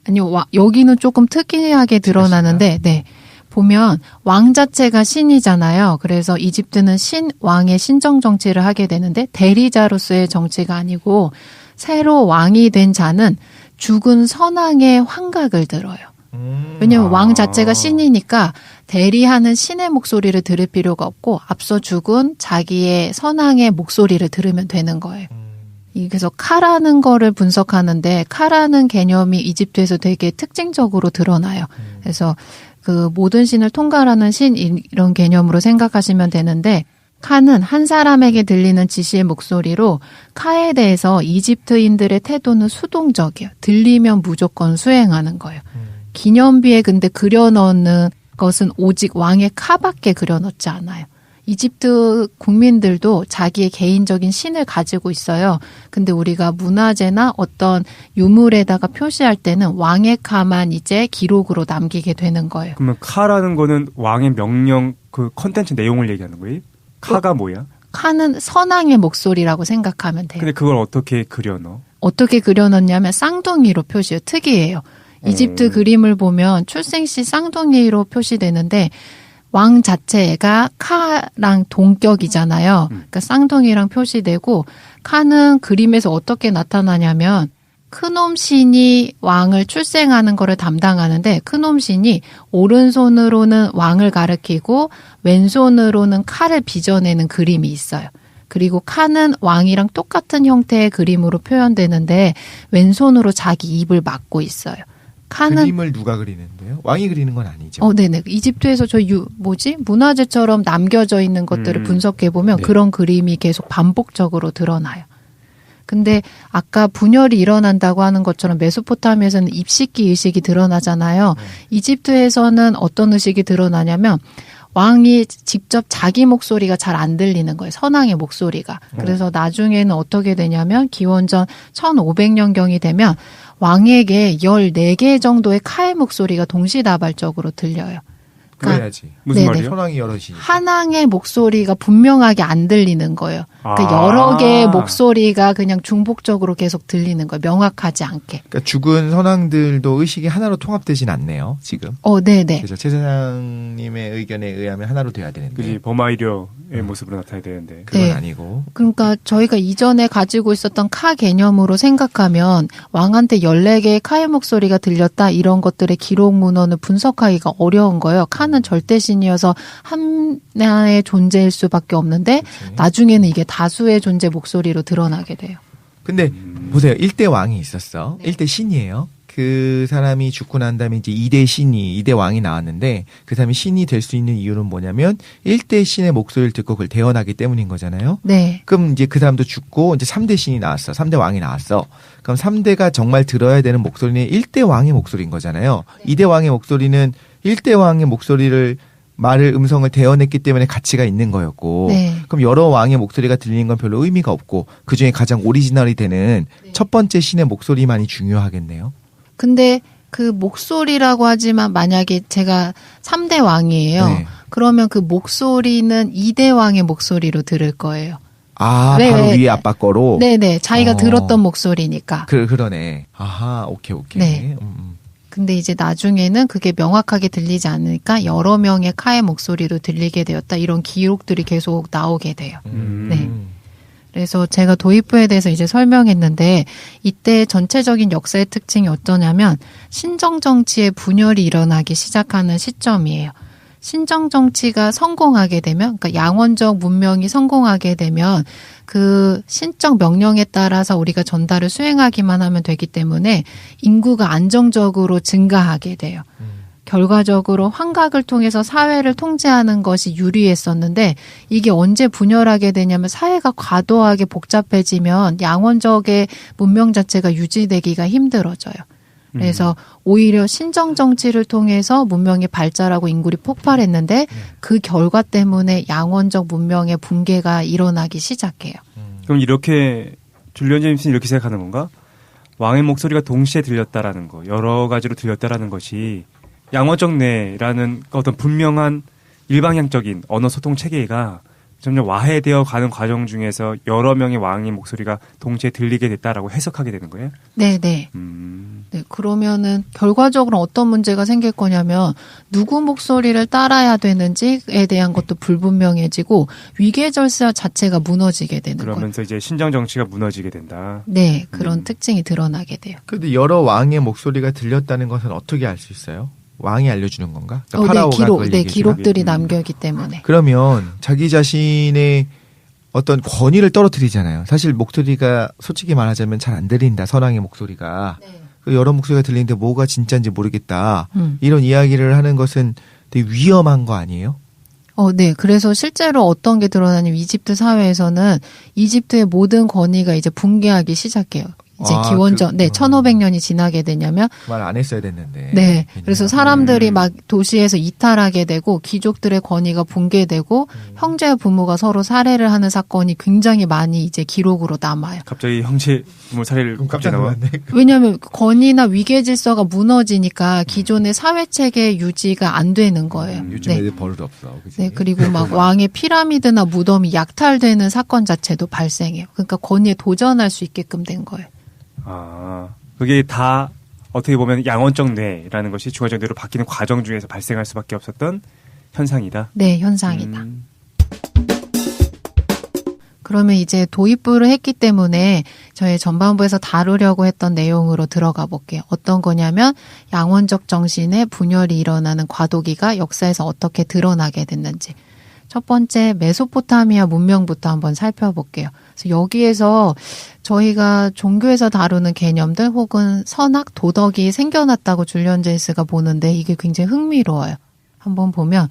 아니요, 여기는 조금 특이하게 드러나는데, 네. 보면 왕 자체가 신이잖아요. 그래서 이집트는 왕의 신정 정치를 하게 되는데 대리자로서의 정치가 아니고 새로 왕이 된 자는 죽은 선왕의 환각을 들어요. 왜냐하면 왕 자체가 신이니까 대리하는 신의 목소리를 들을 필요가 없고 앞서 죽은 자기의 선왕의 목소리를 들으면 되는 거예요. 그래서 카라는 거를 분석하는데 카라는 개념이 이집트에서 되게 특징적으로 드러나요. 그래서 그 모든 신을 통괄하는 신 이런 개념으로 생각하시면 되는데 카는 한 사람에게 들리는 지시의 목소리로 카에 대해서 이집트인들의 태도는 수동적이에요. 들리면 무조건 수행하는 거예요. 기념비에 근데 그려넣는 것은 오직 왕의 카밖에 그려넣지 않아요. 이집트 국민들도 자기의 개인적인 신을 가지고 있어요. 근데 우리가 문화재나 어떤 유물에다가 표시할 때는 왕의 카만 이제 기록으로 남기게 되는 거예요. 그러면 카라는 거는 왕의 명령 그 컨텐츠 내용을 얘기하는 거예요? 카가 뭐야? 카는 선왕의 목소리라고 생각하면 돼요. 근데 그걸 어떻게 그려넣어? 어떻게 그려넣냐면 쌍둥이로 표시해요. 특이해요. 이집트 그림을 보면 출생시 쌍둥이로 표시되는데 왕 자체가 카랑 동격이잖아요. 그러니까 쌍둥이랑 표시되고 카는 그림에서 어떻게 나타나냐면 크놈 신이 왕을 출생하는 거를 담당하는데 크놈 신이 오른손으로는 왕을 가리키고 왼손으로는 카를 빚어내는 그림이 있어요. 그리고 카는 왕이랑 똑같은 형태의 그림으로 표현되는데 왼손으로 자기 입을 막고 있어요. 카는 그림을 누가 그리는데요? 왕이 그리는 건 아니죠. 네네. 이집트에서 문화재처럼 남겨져 있는 것들을 분석해 보면 네. 그런 그림이 계속 반복적으로 드러나요. 근데 아까 분열이 일어난다고 하는 것처럼 메소포타미아에서는 입식기 의식이 드러나잖아요. 이집트에서는 어떤 의식이 드러나냐면 왕이 직접 자기 목소리가 잘 안 들리는 거예요. 선왕의 목소리가. 그래서 나중에는 어떻게 되냐면 기원전 1500년경이 되면 왕에게 14개 정도의 카의 목소리가 동시다발적으로 들려요. 그래야지. 무슨 네네. 말이에요? 선왕이 여럿이니까. 한왕의 목소리가 분명하게 안 들리는 거예요. 그러니까 여러 개의 목소리가 그냥 중복적으로 계속 들리는 거예요. 명확하지 않게. 그러니까 죽은 선왕들도 의식이 하나로 통합되진 않네요. 지금. 네네. 그래서 최 사장님의 의견에 의하면 하나로 돼야 되는데. 그지 버마이려의 모습으로 나타나야 되는데. 그건 네. 아니고. 그러니까 저희가 이전에 가지고 있었던 카 개념으로 생각하면 왕한테 14개의 카의 목소리가 들렸다 이런 것들의 기록 문헌을 분석하기가 어려운 거예요. 카는 절대신이어서 하나의 존재일 수밖에 없는데 나중에는 이게 다수의 존재 목소리로 드러나게 돼요. 근데 보세요. 1대 왕이 있었어. 1대 신이에요. 그 사람이 죽고 난 다음에 이제 2대 왕이 나왔는데 그 사람이 신이 될 수 있는 이유는 뭐냐면 1대 신의 목소리를 듣고 그걸 대언하기 때문인 거잖아요. 네. 그럼 이제 그 사람도 죽고 이제 3대 신이 나왔어. 3대 왕이 나왔어. 그럼 3대가 정말 들어야 되는 목소리는 1대 왕의 목소리인 거잖아요. 2대 왕의 목소리는 1대 왕의 목소리를 음성을 대언했기 때문에 가치가 있는 거였고 네. 그럼 여러 왕의 목소리가 들리는 건 별로 의미가 없고 그중에 가장 오리지널이 되는 첫 번째 신의 목소리만이 중요하겠네요. 근데 그 목소리라고 하지만 만약에 제가 3대 왕이에요. 네. 그러면 그 목소리는 2대 왕의 목소리로 들을 거예요. 아, 왜, 바로 왜, 위에 아빠 거로? 네네. 자기가 들었던 목소리니까. 그러네. 아하, 오케이. 네. 근데 이제 나중에는 그게 명확하게 들리지 않으니까 여러 명의 카의 목소리로 들리게 되었다. 이런 기록들이 계속 나오게 돼요. 네. 그래서 제가 도입부에 대해서 이제 설명했는데 이때 전체적인 역사의 특징이 어떠냐면 신정정치의 분열이 일어나기 시작하는 시점이에요. 신정정치가 성공하게 되면, 그러니까 양원적 문명이 성공하게 되면 그 신적 명령에 따라서 우리가 전달을 수행하기만 하면 되기 때문에 인구가 안정적으로 증가하게 돼요. 결과적으로 환각을 통해서 사회를 통제하는 것이 유리했었는데 이게 언제 분열하게 되냐면 사회가 과도하게 복잡해지면 양원적의 문명 자체가 유지되기가 힘들어져요. 그래서 오히려 신정정치를 통해서 문명이 발달하고 인구가 폭발했는데 그 결과 때문에 양원적 문명의 붕괴가 일어나기 시작해요. 그럼 이렇게 줄리언 제임스는 이렇게 생각하는 건가? 왕의 목소리가 동시에 들렸다라는 거, 여러 가지로 들렸다라는 것이 양원적 뇌라는 어떤 분명한 일방향적인 언어 소통 체계가 점점 와해되어 가는 과정 중에서 여러 명의 왕의 목소리가 동시에 들리게 됐다라고 해석하게 되는 거예요? 네네. 네, 그러면은 결과적으로 어떤 문제가 생길 거냐면 누구 목소리를 따라야 되는지에 대한 것도 불분명해지고 위계질서 자체가 무너지게 되는 거예요. 그러면서 이제 신정 정치가 무너지게 된다. 네, 그런 특징이 드러나게 돼요. 그런데 여러 왕의 목소리가 들렸다는 것은 어떻게 알 수 있어요? 왕이 알려주는 건가? 그러니까 네, 파라오가 그걸 얘기해 기록들이 주나? 남겨있기 때문에. 그러면 자기 자신의 어떤 권위를 떨어뜨리잖아요. 사실 목소리가 솔직히 말하자면 잘 안 들린다. 선왕의 목소리가. 그 여러 목소리가 들리는데 뭐가 진짜인지 모르겠다. 이런 이야기를 하는 것은 되게 위험한 거 아니에요? 네. 그래서 실제로 어떤 게 드러나냐면 이집트 사회에서는 이집트의 모든 권위가 이제 붕괴하기 시작해요. 이제 기원전, 1500년이 지나게 되냐면. 말 안 했어야 됐는데. 네. 그래서 사람들이 막 도시에서 이탈하게 되고, 귀족들의 권위가 붕괴되고, 형제 부모가 서로 살해를 하는 사건이 굉장히 많이 이제 기록으로 남아요. 갑자기 형제 부모 살해를 깜짝 놀랐네. 왜냐하면 권위나 위계 질서가 무너지니까 기존의 사회 체계 유지가 안 되는 거예요. 요즘 네. 애들 버릇 없어. 그치? 네, 그리고 막 왕의 피라미드나 무덤이 약탈되는 사건 자체도 발생해요. 그러니까 권위에 도전할 수 있게끔 된 거예요. 그게 다 어떻게 보면 양원적 뇌라는 것이 주관적 뇌로 바뀌는 과정 중에서 발생할 수밖에 없었던 현상이다. 네, 현상이다. 그러면 이제 도입부를 했기 때문에 저희 전반부에서 다루려고 했던 내용으로 들어가 볼게요. 어떤 거냐면 양원적 정신의 분열이 일어나는 과도기가 역사에서 어떻게 드러나게 됐는지. 첫 번째 메소포타미아 문명부터 한번 살펴볼게요. 그래서 여기에서 저희가 종교에서 다루는 개념들 혹은 선악, 도덕이 생겨났다고 줄리언 제이스가 보는데 이게 굉장히 흥미로워요. 한번 보면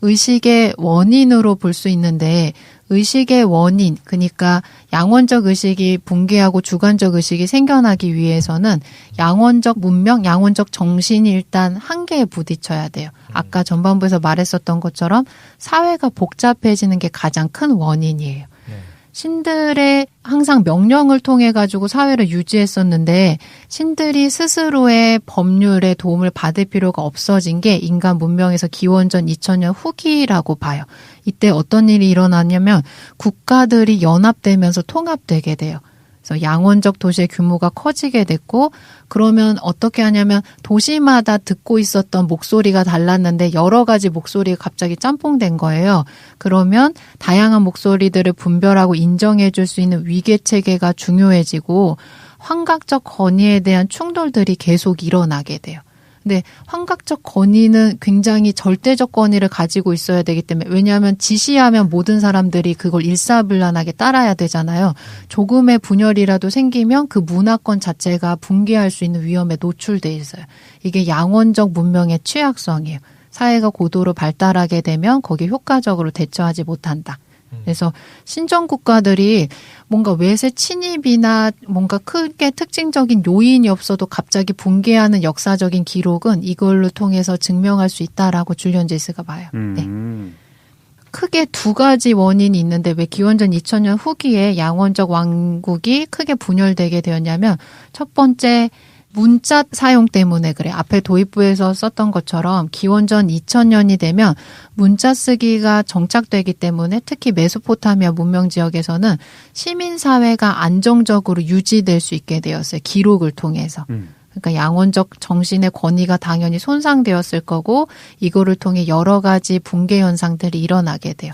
의식의 원인으로 볼 수 있는데 의식의 원인, 그러니까 양원적 의식이 붕괴하고 주관적 의식이 생겨나기 위해서는 양원적 문명, 양원적 정신이 일단 한계에 부딪혀야 돼요. 아까 전반부에서 말했었던 것처럼 사회가 복잡해지는 게 가장 큰 원인이에요. 신들의 항상 명령을 통해 가지고 사회를 유지했었는데 신들이 스스로의 법률의 도움을 받을 필요가 없어진 게 인간 문명에서 기원전 2000년 후기라고 봐요. 이때 어떤 일이 일어나냐면 국가들이 연합되면서 통합되게 돼요. 그래서 양원적 도시의 규모가 커지게 됐고 그러면 어떻게 하냐면 도시마다 듣고 있었던 목소리가 달랐는데 여러 가지 목소리가 갑자기 짬뽕된 거예요. 그러면 다양한 목소리들을 분별하고 인정해 줄 수 있는 위계체계가 중요해지고 환각적 권위에 대한 충돌들이 계속 일어나게 돼요. 근데 환각적 권위는 굉장히 절대적 권위를 가지고 있어야 되기 때문에 왜냐하면 지시하면 모든 사람들이 그걸 일사불란하게 따라야 되잖아요. 조금의 분열이라도 생기면 그 문화권 자체가 붕괴할 수 있는 위험에 노출돼 있어요. 이게 양원적 문명의 취약성이에요. 사회가 고도로 발달하게 되면 거기에 효과적으로 대처하지 못한다. 그래서 신정 국가들이 뭔가 외세 침입이나 뭔가 크게 특징적인 요인이 없어도 갑자기 붕괴하는 역사적인 기록은 이걸로 통해서 증명할 수 있다라고 줄리언 제이스가 봐요. 네. 크게 두 가지 원인이 있는데 왜 기원전 2000년 후기에 양원적 왕국이 크게 분열되게 되었냐면 첫 번째 문자 사용 때문에 그래. 앞에 도입부에서 썼던 것처럼 기원전 2000년이 되면 문자 쓰기가 정착되기 때문에 특히 메소포타미아 문명 지역에서는 시민사회가 안정적으로 유지될 수 있게 되었어요. 기록을 통해서. 그러니까 양원적 정신의 권위가 당연히 손상되었을 거고 이거를 통해 여러 가지 붕괴 현상들이 일어나게 돼요.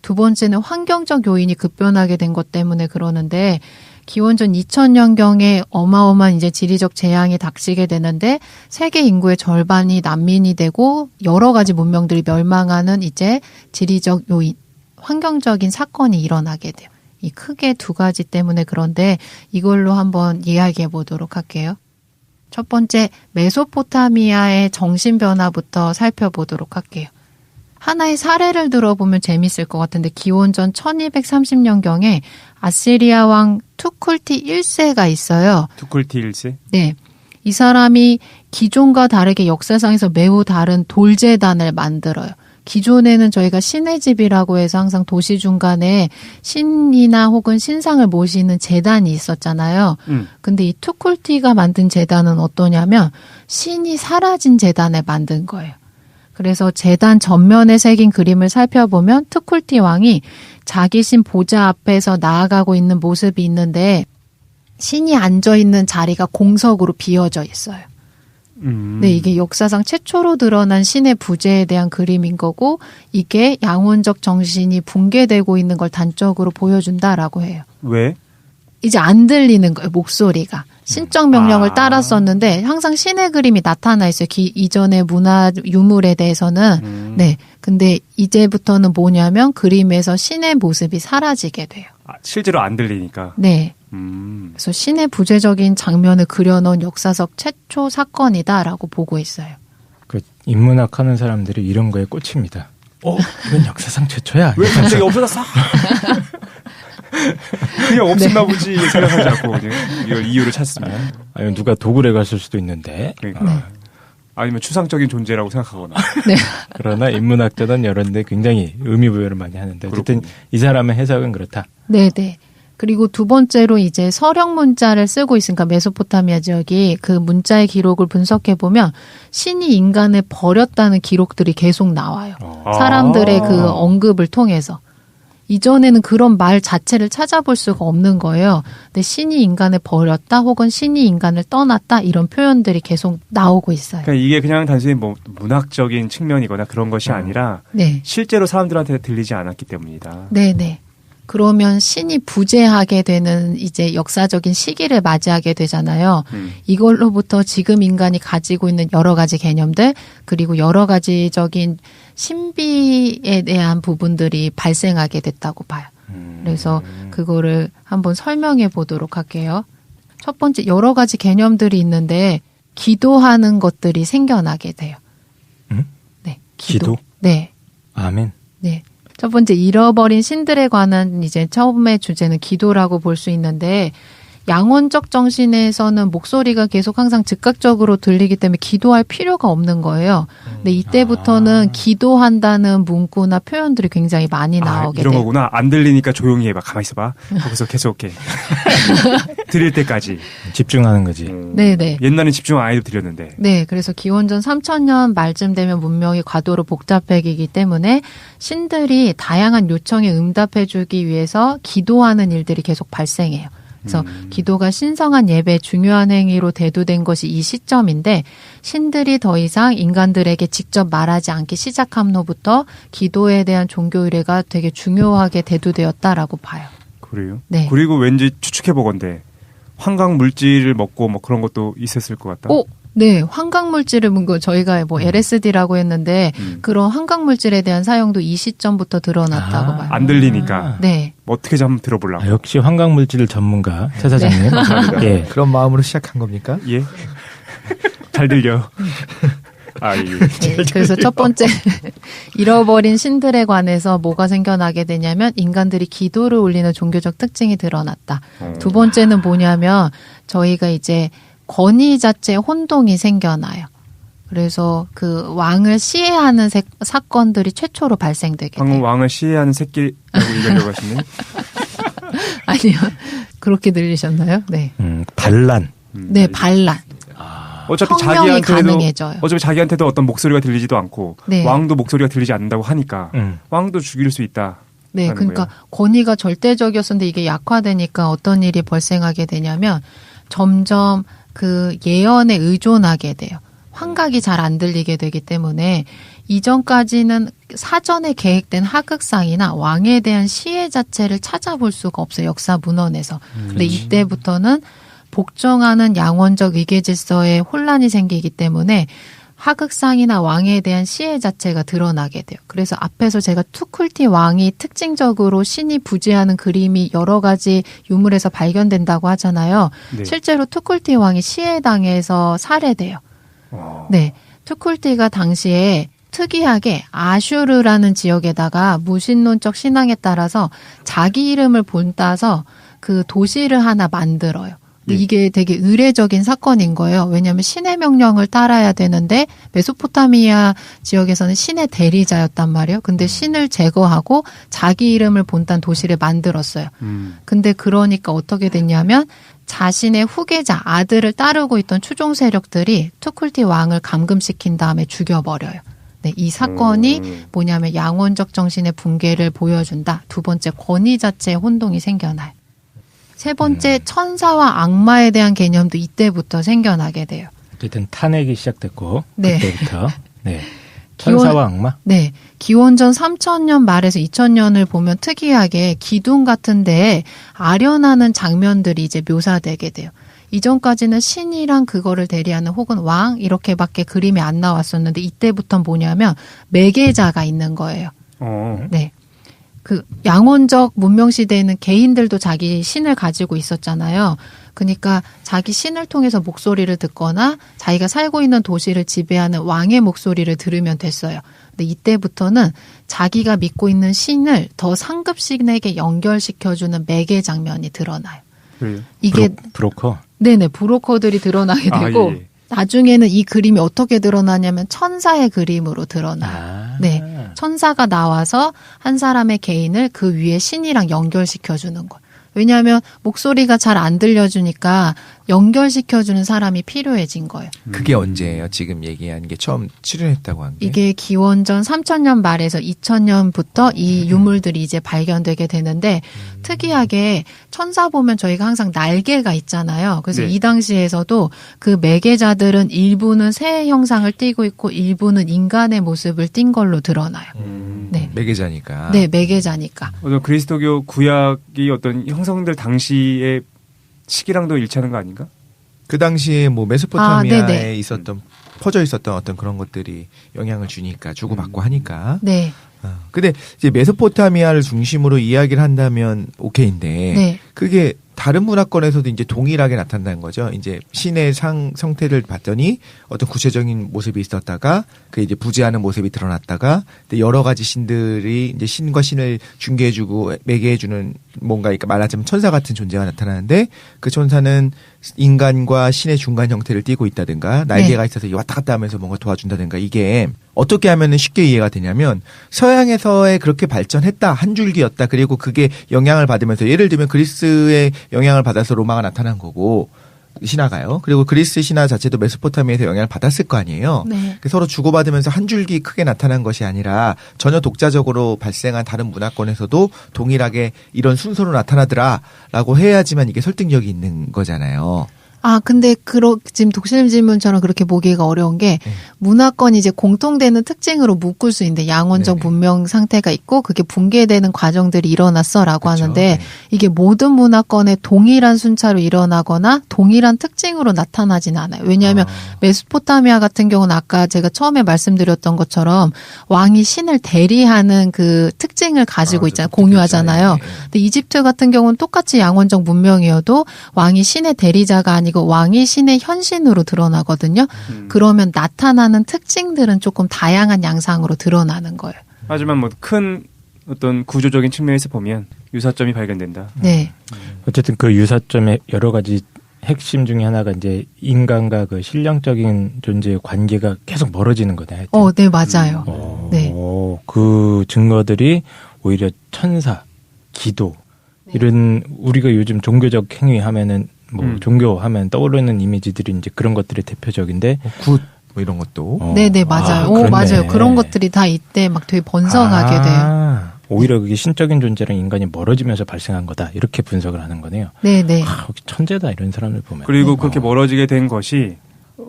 두 번째는 환경적 요인이 급변하게 된 것 때문에 그러는데 기원전 2000년경에 어마어마한 이제 지리적 재앙이 닥치게 되는데 세계 인구의 절반이 난민이 되고 여러 가지 문명들이 멸망하는 이제 지리적 요인, 환경적인 사건이 일어나게 돼요. 이 크게 두 가지 때문에 그런데 이걸로 한번 이야기해 보도록 할게요. 첫 번째, 메소포타미아의 정신 변화부터 살펴보도록 할게요. 하나의 사례를 들어보면 재밌을 것 같은데 기원전 1230년경에 아시리아 왕 투쿨티 1세가 있어요. 투쿨티 1세? 네. 이 사람이 기존과 다르게 역사상에서 매우 다른 돌제단을 만들어요. 기존에는 저희가 신의 집이라고 해서 항상 도시 중간에 신이나 혹은 신상을 모시는 제단이 있었잖아요. 근데 이 투쿨티가 만든 제단은 어떠냐면 신이 사라진 제단을 만든 거예요. 그래서 제단 전면에 새긴 그림을 살펴보면 투쿨티 왕이 자기 신 보좌 앞에서 나아가고 있는 모습이 있는데 신이 앉아있는 자리가 공석으로 비어져 있어요. 네, 이게 역사상 최초로 드러난 신의 부재에 대한 그림인 거고 이게 양원적 정신이 붕괴되고 있는 걸 단적으로 보여준다라고 해요. 왜? 이제 안 들리는 거예요, 목소리가. 신적 명령을 따랐었는데 항상 신의 그림이 나타나 있어요. 이전의 문화 유물에 대해서는. 네. 근데 이제부터는 뭐냐면 그림에서 신의 모습이 사라지게 돼요. 아, 실제로 안 들리니까. 네. 그래서 신의 부재적인 장면을 그려놓은 역사적 최초 사건이다라고 보고 있어요. 그 인문학 하는 사람들이 이런 거에 꽂힙니다. 이건 역사상 최초야. 왜 갑자기 없어졌어? 그냥 없었나 보지 생각하지 않고 이걸 이유를 찾습니다. 아니면 누가 도굴해 갔을 수도 있는데. 그러니까. 아니면 추상적인 존재라고 생각하거나. 네. 그러나 인문학자는 여런데 굉장히 의미부여를 많이 하는데 어쨌든 이 사람의 해석은 그렇다. 네네. 그리고 두 번째로 이제 서령 문자를 쓰고 있으니까 메소포타미아 지역이 그 문자의 기록을 분석해 보면 신이 인간을 버렸다는 기록들이 계속 나와요. 사람들의 그 언급을 통해서. 이전에는 그런 말 자체를 찾아볼 수가 없는 거예요. 근데 신이 인간을 버렸다 혹은 신이 인간을 떠났다 이런 표현들이 계속 나오고 있어요. 그러니까 이게 그냥 단순히 뭐 문학적인 측면이거나 그런 것이 아니라 네. 실제로 사람들한테 들리지 않았기 때문이다. 네네. 그러면 신이 부재하게 되는 이제 역사적인 시기를 맞이하게 되잖아요. 이걸로부터 지금 인간이 가지고 있는 여러 가지 개념들 그리고 여러 가지적인 신비에 대한 부분들이 발생하게 됐다고 봐요. 그래서 그거를 한번 설명해 보도록 할게요. 첫 번째 여러 가지 개념들이 있는데 기도하는 것들이 생겨나게 돼요. 네, 기도? 네. 아멘. 네. 첫 번째 잃어버린 신들에 관한 이제 처음의 주제는 기도라고 볼 수 있는데 양원적 정신에서는 목소리가 계속 항상 즉각적으로 들리기 때문에 기도할 필요가 없는 거예요. 근데 이때부터는 기도한다는 문구나 표현들이 굉장히 많이 나오게 이런 돼요. 거구나. 안 들리니까 조용히 해봐. 가만히 있어봐. 거기서 계속 이렇게 들릴 때까지. 집중하는 거지. 네네. 옛날엔 집중 안 해도 들렸는데. 네, 그래서 기원전 3000년 말쯤 되면 문명이 과도로 복잡해지기 때문에 신들이 다양한 요청에 응답해주기 위해서 기도하는 일들이 계속 발생해요. 그래서 기도가 신성한 예배 중요한 행위로 대두된 것이 이 시점인데 신들이 더 이상 인간들에게 직접 말하지 않기 시작함로부터 기도에 대한 종교 의례가 되게 중요하게 대두되었다라고 봐요. 그래요? 네. 그리고 왠지 추측해보건데 환각 물질을 먹고 뭐 그런 것도 있었을 것 같다. 네, 환각물질을 문고 저희가 뭐 LSD라고 했는데 그런 환각물질에 대한 사용도 이 시점부터 드러났다고 봐요. 안 들리니까. 네. 뭐 어떻게 좀 한번 들어보려고. 역시 환각물질 전문가 최 사장님. 감사합니다. 예. 그런 마음으로 시작한 겁니까? 예. 잘 들려. 예. 네, 그래서 첫 번째 잃어버린 신들에 관해서 뭐가 생겨나게 되냐면 인간들이 기도를 올리는 종교적 특징이 드러났다. 두 번째는 뭐냐면 저희가 이제 권위 자체 혼동이 생겨나요. 그래서 그 왕을 시해하는 사건들이 최초로 발생되게 돼요. 방금 왕을 시해하는 새끼라고 얘기하려고 하시네. 아니요. 그렇게 들리셨나요? 네. 반란. 네, 반란. 어차피 혁명이 가능해져요. 어차피 자기한테도 어떤 목소리가 들리지도 않고 네. 왕도 목소리가 들리지 않는다고 하니까 왕도 죽일 수 있다. 네, 그러니까 권위가 절대적이었는데 이게 약화되니까 어떤 일이 발생하게 되냐면 점점 그 예언에 의존하게 돼요. 환각이 잘 안 들리게 되기 때문에 이전까지는 사전에 계획된 하극상이나 왕에 대한 시해 자체를 찾아볼 수가 없어요. 역사 문헌에서. 근데 이때부터는 복종하는 양원적 위계 질서에 혼란이 생기기 때문에 하극상이나 왕에 대한 시해 자체가 드러나게 돼요. 그래서 앞에서 제가 투쿨티 왕이 특징적으로 신이 부재하는 그림이 여러 가지 유물에서 발견된다고 하잖아요. 네. 실제로 투쿨티 왕이 시해당해서 살해돼요. 네, 투쿨티가 당시에 특이하게 아슈르라는 지역에다가 무신론적 신앙에 따라서 자기 이름을 본따서 그 도시를 하나 만들어요. 이게 되게 의례적인 사건인 거예요. 왜냐하면 신의 명령을 따라야 되는데 메소포타미아 지역에서는 신의 대리자였단 말이에요. 근데 신을 제거하고 자기 이름을 본딴 도시를 만들었어요. 근데 그러니까 어떻게 됐냐면 자신의 후계자 아들을 따르고 있던 추종 세력들이 투쿨티 왕을 감금시킨 다음에 죽여버려요. 네, 이 사건이 뭐냐면 양원적 정신의 붕괴를 보여준다. 두 번째, 권위 자체의 혼동이 생겨나요. 세 번째, 천사와 악마에 대한 개념도 이때부터 생겨나게 돼요. 어쨌든 탄핵이 시작됐고 네. 그때부터 네. 천사와 악마? 네. 기원전 3000년 말에서 2000년을 보면 특이하게 기둥 같은 데에 아련하는 장면들이 이제 묘사되게 돼요. 이전까지는 신이랑 그거를 대리하는 혹은 왕 이렇게밖에 그림이 안 나왔었는데 이때부터는 뭐냐면 매개자가 있는 거예요. 네. 그 양원적 문명 시대에는 개인들도 자기 신을 가지고 있었잖아요. 그러니까 자기 신을 통해서 목소리를 듣거나 자기가 살고 있는 도시를 지배하는 왕의 목소리를 들으면 됐어요. 근데 이때부터는 자기가 믿고 있는 신을 더 상급신에게 연결시켜주는 매개 장면이 드러나요. 그래요? 이게 브로커? 네네, 브로커들이 드러나게 되고 예. 나중에는 이 그림이 어떻게 드러나냐면 천사의 그림으로 드러나요. 네, 천사가 나와서 한 사람의 개인을 그 위에 신이랑 연결시켜주는 거예요. 왜냐하면 목소리가 잘 안 들려주니까 연결시켜주는 사람이 필요해진 거예요. 그게 언제예요? 지금 얘기한 게 처음 출현했다고 한 게? 이게 기원전 3000년 말에서 2000년부터 이 유물들이 이제 발견되게 되는데 특이하게 천사 보면 저희가 항상 날개가 있잖아요. 그래서 네. 이 당시에서도 그 매개자들은 일부는 새 형상을 띠고 있고 일부는 인간의 모습을 띈 걸로 드러나요. 네. 매개자니까. 네, 매개자니까. 어떤 그리스도교 구약이 어떤 형성될 당시의 시기랑도 일치하는 거 아닌가? 그 당시에 뭐 메소포타미아에 네네. 있었던 퍼져 있었던 어떤 그런 것들이 영향을 주니까 주고받고 하니까. 네. 근데 이제 메소포타미아를 중심으로 이야기를 한다면 오케이인데 네. 그게 다른 문화권에서도 이제 동일하게 나타난다는 거죠. 이제 신의 상태를 봤더니 어떤 구체적인 모습이 있었다가 그 이제 부재하는 모습이 드러났다가 여러 가지 신들이 이제 신과 신을 중개해주고 매개해주는 뭔가 그러니까 말하자면 천사 같은 존재가 나타나는데 그 천사는 인간과 신의 중간 형태를 띠고 있다든가 날개가 있어서 왔다 갔다 하면서 뭔가 도와준다든가 이게 어떻게 하면은 쉽게 이해가 되냐면 서양에서의 그렇게 발전했다 한 줄기였다 그리고 그게 영향을 받으면서 예를 들면 그리스의 영향을 받아서 로마가 나타난 거고 신화가요. 그리고 그리스 신화 자체도 메소포타미아에서 영향을 받았을 거 아니에요. 네. 서로 주고받으면서 한 줄기 크게 나타난 것이 아니라 전혀 독자적으로 발생한 다른 문화권에서도 동일하게 이런 순서로 나타나더라라고 해야지만 이게 설득력이 있는 거잖아요. 근데 지금 독실님 질문처럼 그렇게 보기가 어려운 게 문화권이 이제 공통되는 특징으로 묶을 수 있는데 양원적 네네. 문명 상태가 있고 그게 붕괴되는 과정들이 일어났어라고 그렇죠. 하는데 네. 이게 모든 문화권에 동일한 순차로 일어나거나 동일한 특징으로 나타나지는 않아요. 왜냐하면 메소포타미아 같은 경우는 아까 제가 처음에 말씀드렸던 것처럼 왕이 신을 대리하는 그 특징을 가지고 있잖아요. 공유하잖아요. 네. 근데 이집트 같은 경우는 똑같이 양원적 문명이어도 왕이 신의 대리자가 아니고 왕이 신의 현신으로 드러나거든요. 그러면 나타나는 특징들은 조금 다양한 양상으로 드러나는 거예요. 하지만 뭐 큰 어떤 구조적인 측면에서 보면 유사점이 발견된다. 네. 어쨌든 그 유사점의 여러 가지 핵심 중에 하나가 이제 인간과 그 신령적인 존재의 관계가 계속 멀어지는 거다. 하여튼. 네, 맞아요. 네. 그 증거들이 오히려 천사, 기도 이런 우리가 요즘 종교적 행위 하면은 뭐 종교하면 떠오르는 이미지들이 이제 그런 것들이 대표적인데 굿 뭐 이런 것도. 네네, 맞아요. 그렇네. 맞아요. 그런 것들이 다 이때 막 되게 번성하게 돼요. 오히려 그게 신적인 존재랑 인간이 멀어지면서 발생한 거다. 이렇게 분석을 하는 거네요. 네네. 혹시 천재다 이런 사람을 보면. 그리고 그렇게 멀어지게 된 것이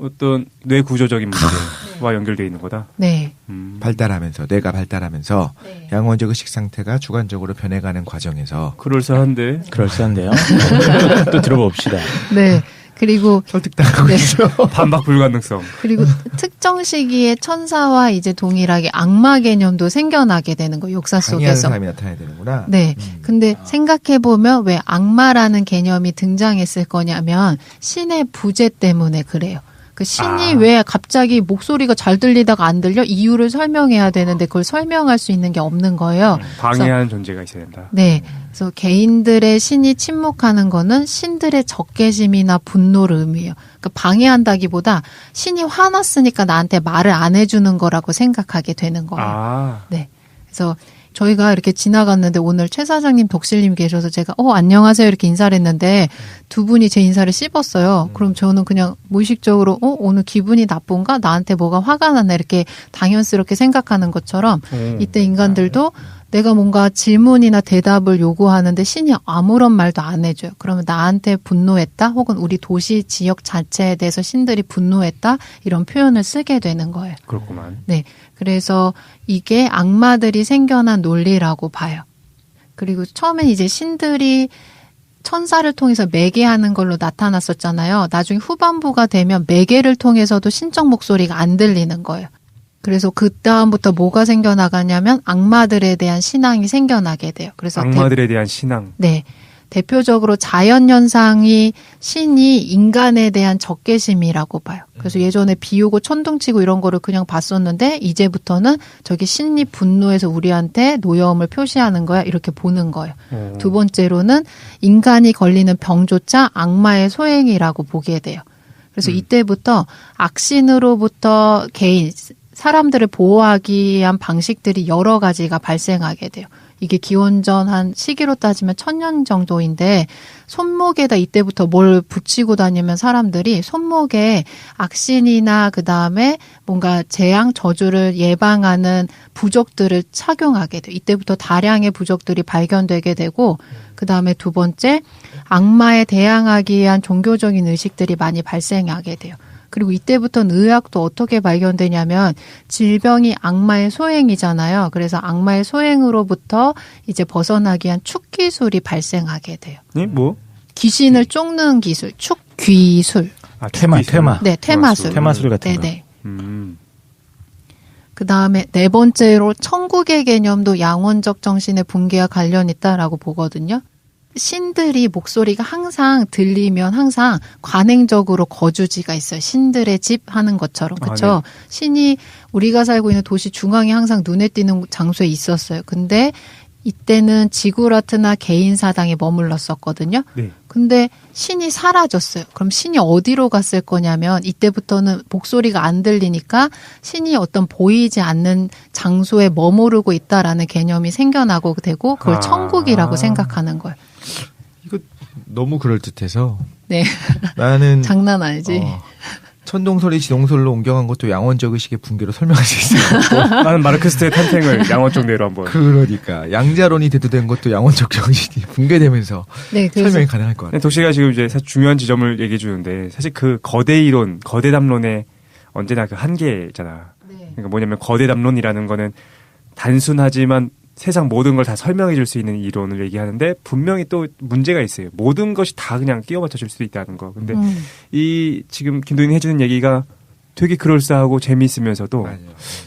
어떤 뇌 구조적인 문제와 연결되어 있는 거다. 네. 발달하면서 뇌가 발달하면서 네. 양원적 의식 상태가 주관적으로 변해가는 과정에서 그럴싸한데. 그럴싸한데요. 또 들어봅시다. 네. 그리고 설득당하고 네. 있죠. 반박 불가능성. 그리고 특정 시기에 천사와 이제 동일하게 악마 개념도 생겨나게 되는 거 역사 강의하는 속에서. 사람이 나타나야 되는구나. 네. 근데 생각해보면 왜 악마라는 개념이 등장했을 거냐면 신의 부재 때문에 그래요. 그 신이 왜 갑자기 목소리가 잘 들리다가 안 들려? 이유를 설명해야 되는데 그걸 설명할 수 있는 게 없는 거예요. 방해하는 존재가 있어야 된다. 네. 그래서 개인들의 신이 침묵하는 거는 신들의 적개심이나 분노를 의미해요. 그러니까 방해한다기보다 신이 화났으니까 나한테 말을 안 해주는 거라고 생각하게 되는 거예요. 네. 그래서 저희가 이렇게 지나갔는데 오늘 최 사장님, 덕실님 계셔서 제가 안녕하세요 이렇게 인사를 했는데 두 분이 제 인사를 씹었어요. 그럼 저는 그냥 무의식적으로 오늘 기분이 나쁜가? 나한테 뭐가 화가 났나? 이렇게 당연스럽게 생각하는 것처럼 이때 인간들도 내가 뭔가 질문이나 대답을 요구하는데 신이 아무런 말도 안 해줘요. 그러면 나한테 분노했다? 혹은 우리 도시 지역 자체에 대해서 신들이 분노했다? 이런 표현을 쓰게 되는 거예요. 그렇구만. 네. 그래서 이게 악마들이 생겨난 논리라고 봐요. 그리고 처음엔 이제 신들이 천사를 통해서 매개하는 걸로 나타났었잖아요. 나중에 후반부가 되면 매개를 통해서도 신적 목소리가 안 들리는 거예요. 그래서 그 다음부터 뭐가 생겨나가냐면 악마들에 대한 신앙이 생겨나게 돼요. 그래서 악마들에 대한 신앙. 네. 대표적으로 자연현상이 신이 인간에 대한 적개심이라고 봐요. 그래서 예전에 비 오고 천둥치고 이런 거를 그냥 봤었는데 이제부터는 저기 신이 분노해서 우리한테 노여움을 표시하는 거야 이렇게 보는 거예요. 두 번째로는 인간이 걸리는 병조차 악마의 소행이라고 보게 돼요. 그래서 이때부터 악신으로부터 사람들을 보호하기 위한 방식들이 여러 가지가 발생하게 돼요. 이게 기원전 한 시기로 따지면 1000년 정도인데 손목에다 이때부터 뭘 붙이고 다니면 사람들이 손목에 악신이나 그다음에 뭔가 재앙 저주를 예방하는 부적들을 착용하게 돼요. 이때부터 다량의 부적들이 발견되게 되고 그다음에 두 번째 악마에 대항하기 위한 종교적인 의식들이 많이 발생하게 돼요. 그리고 이때부터는 의학도 어떻게 발견되냐면 질병이 악마의 소행이잖아요. 그래서 악마의 소행으로부터 이제 벗어나기 위한 축기술이 발생하게 돼요. 네, 뭐? 귀신을 쫓는 기술, 축귀술. 아, 퇴마. 네, 퇴마술. 퇴마술 같은 거. 네네. 그 다음에 네 번째로 천국의 개념도 양원적 정신의 붕괴와 관련 있다라고 보거든요. 신들이 목소리가 항상 들리면 항상 관행적으로 거주지가 있어요. 신들의 집 하는 것처럼. 그렇죠? 아, 네. 신이 우리가 살고 있는 도시 중앙에 항상 눈에 띄는 장소에 있었어요. 근데 이때는 지구라트나 개인 사당에 머물렀었거든요. 네. 근데 신이 사라졌어요. 그럼 신이 어디로 갔을 거냐면 이때부터는 목소리가 안 들리니까 신이 어떤 보이지 않는 장소에 머무르고 있다라는 개념이 생겨나고 되고 그걸 천국이라고 생각하는 거예요. 이거 너무 그럴듯해서 네. 나는 장난 아니지. 천동설이 지동설로 옮겨간 것도 양원적 의식의 붕괴로 설명할 수 있어요. 나는 마르크스의 탄생을 양원적 내로 한번. 그러니까 양자론이 대두된 것도 양원적 정신이 붕괴되면서 네, 그래서 설명이 가능할 것 같아요. 도시가 지금 이제 사실 중요한 지점을 얘기해 주는데 사실 그 거대 이론, 거대 담론의 언제나 그 한계잖아. 네. 그러니까 뭐냐면 거대 담론이라는 거는 단순하지만 세상 모든 걸 다 설명해 줄 수 있는 이론을 얘기하는데 분명히 또 문제가 있어요. 모든 것이 다 그냥 끼워 맞춰 줄 수 있다는 거. 근데 이 지금 김도인이 해주는 얘기가 되게 그럴싸하고 재미있으면서도 맞아요.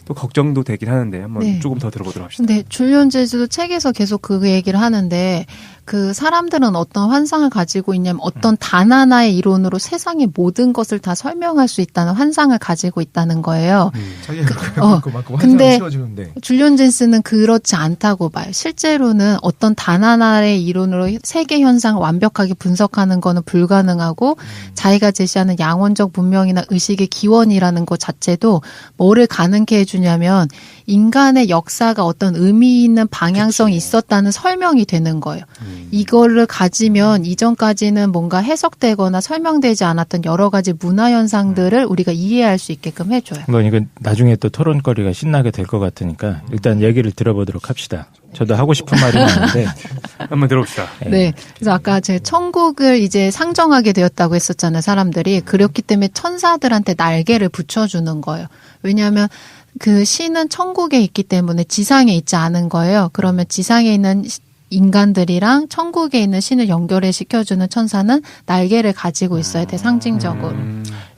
또 걱정도 되긴 하는데 한번 네. 조금 더 들어보도록 합시다. 근데 줄리온 제주도 책에서 계속 그 얘기를 하는데 그 사람들은 어떤 환상을 가지고 있냐면 어떤 단 하나의 이론으로 세상의 모든 것을 다 설명할 수 있다는 환상을 가지고 있다는 거예요. 자기가 그만큼 근데 환상을 씌워주는데 줄리온 젠슨은 그렇지 않다고 봐요. 실제로는 어떤 단 하나의 이론으로 세계 현상을 완벽하게 분석하는 거는 불가능하고 자기가 제시하는 양원적 문명이나 의식의 기원이라는 것 자체도 뭐를 가능케 해주냐면 인간의 역사가 어떤 의미 있는 방향성이 있었다는 설명이 되는 거예요. 이거를 가지면 이전까지는 뭔가 해석되거나 설명되지 않았던 여러 가지 문화 현상들을 우리가 이해할 수 있게끔 해줘요. 뭐 이건 나중에 또 토론거리가 신나게 될 것 같으니까 일단 얘기를 들어보도록 합시다. 저도 하고 싶은 말이 많은데 한번 들어봅시다. 네. 그래서 아까 제 천국을 이제 상정하게 되었다고 했었잖아요, 사람들이. 그렇기 때문에 천사들한테 날개를 붙여주는 거예요. 왜냐하면 그 신은 천국에 있기 때문에 지상에 있지 않은 거예요. 그러면 지상에 있는 인간들이랑 천국에 있는 신을 연결해 시켜주는 천사는 날개를 가지고 있어야 돼, 상징적으로.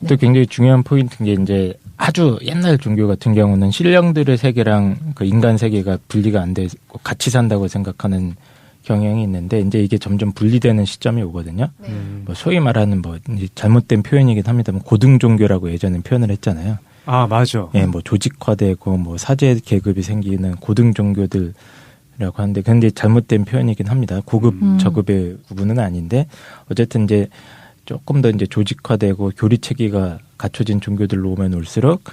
또 굉장히 중요한 포인트인 게 이제 아주 옛날 종교 같은 경우는 신령들의 세계랑 그 인간 세계가 분리가 안 되고 같이 산다고 생각하는 경향이 있는데 이제 이게 점점 분리되는 시점이 오거든요. 뭐 소위 말하는 뭐 이제 잘못된 표현이긴 합니다만 고등 종교라고 예전에 표현을 했잖아요. 아, 맞아. 예, 뭐 조직화되고 뭐 사제 계급이 생기는 고등 종교들이라고 하는데 근데 잘못된 표현이긴 합니다. 고급 저급의 구분은 아닌데 어쨌든 이제 조금 더 이제 조직화되고 교리 체계가 갖춰진 종교들로 오면 올수록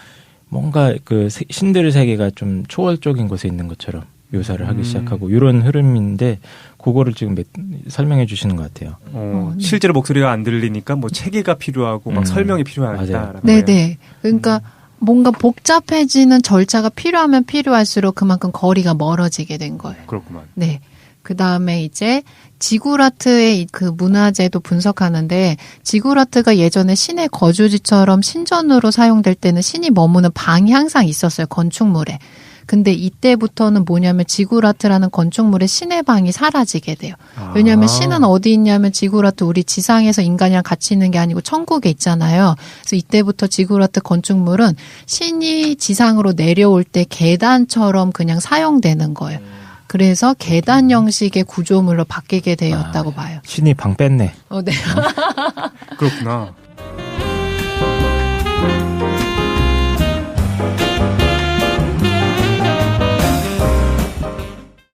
뭔가 그 신들의 세계가 좀 초월적인 곳에 있는 것처럼 묘사를 하기 시작하고 이런 흐름인데 그거를 지금 설명해 주시는 것 같아요. 네. 실제로 목소리가 안 들리니까 뭐 체계가 필요하고 막 설명이 필요하다. 네네. 그러니까 뭔가 복잡해지는 절차가 필요하면 필요할수록 그만큼 거리가 멀어지게 된 거예요. 그렇구만. 네. 그 다음에 이제 지구라트의 그 문화재도 분석하는데 지구라트가 예전에 신의 거주지처럼 신전으로 사용될 때는 신이 머무는 방이 항상 있었어요. 건축물에. 근데 이때부터는 뭐냐면 지구라트라는 건축물에 신의 방이 사라지게 돼요. 왜냐하면 신은 어디 있냐면 지구라트 우리 지상에서 인간이랑 같이 있는 게 아니고 천국에 있잖아요. 그래서 이때부터 지구라트 건축물은 신이 지상으로 내려올 때 계단처럼 그냥 사용되는 거예요. 그래서 계단 형식의 구조물로 바뀌게 되었다고 봐요. 신이 방 뺐네. 네. 그렇구나.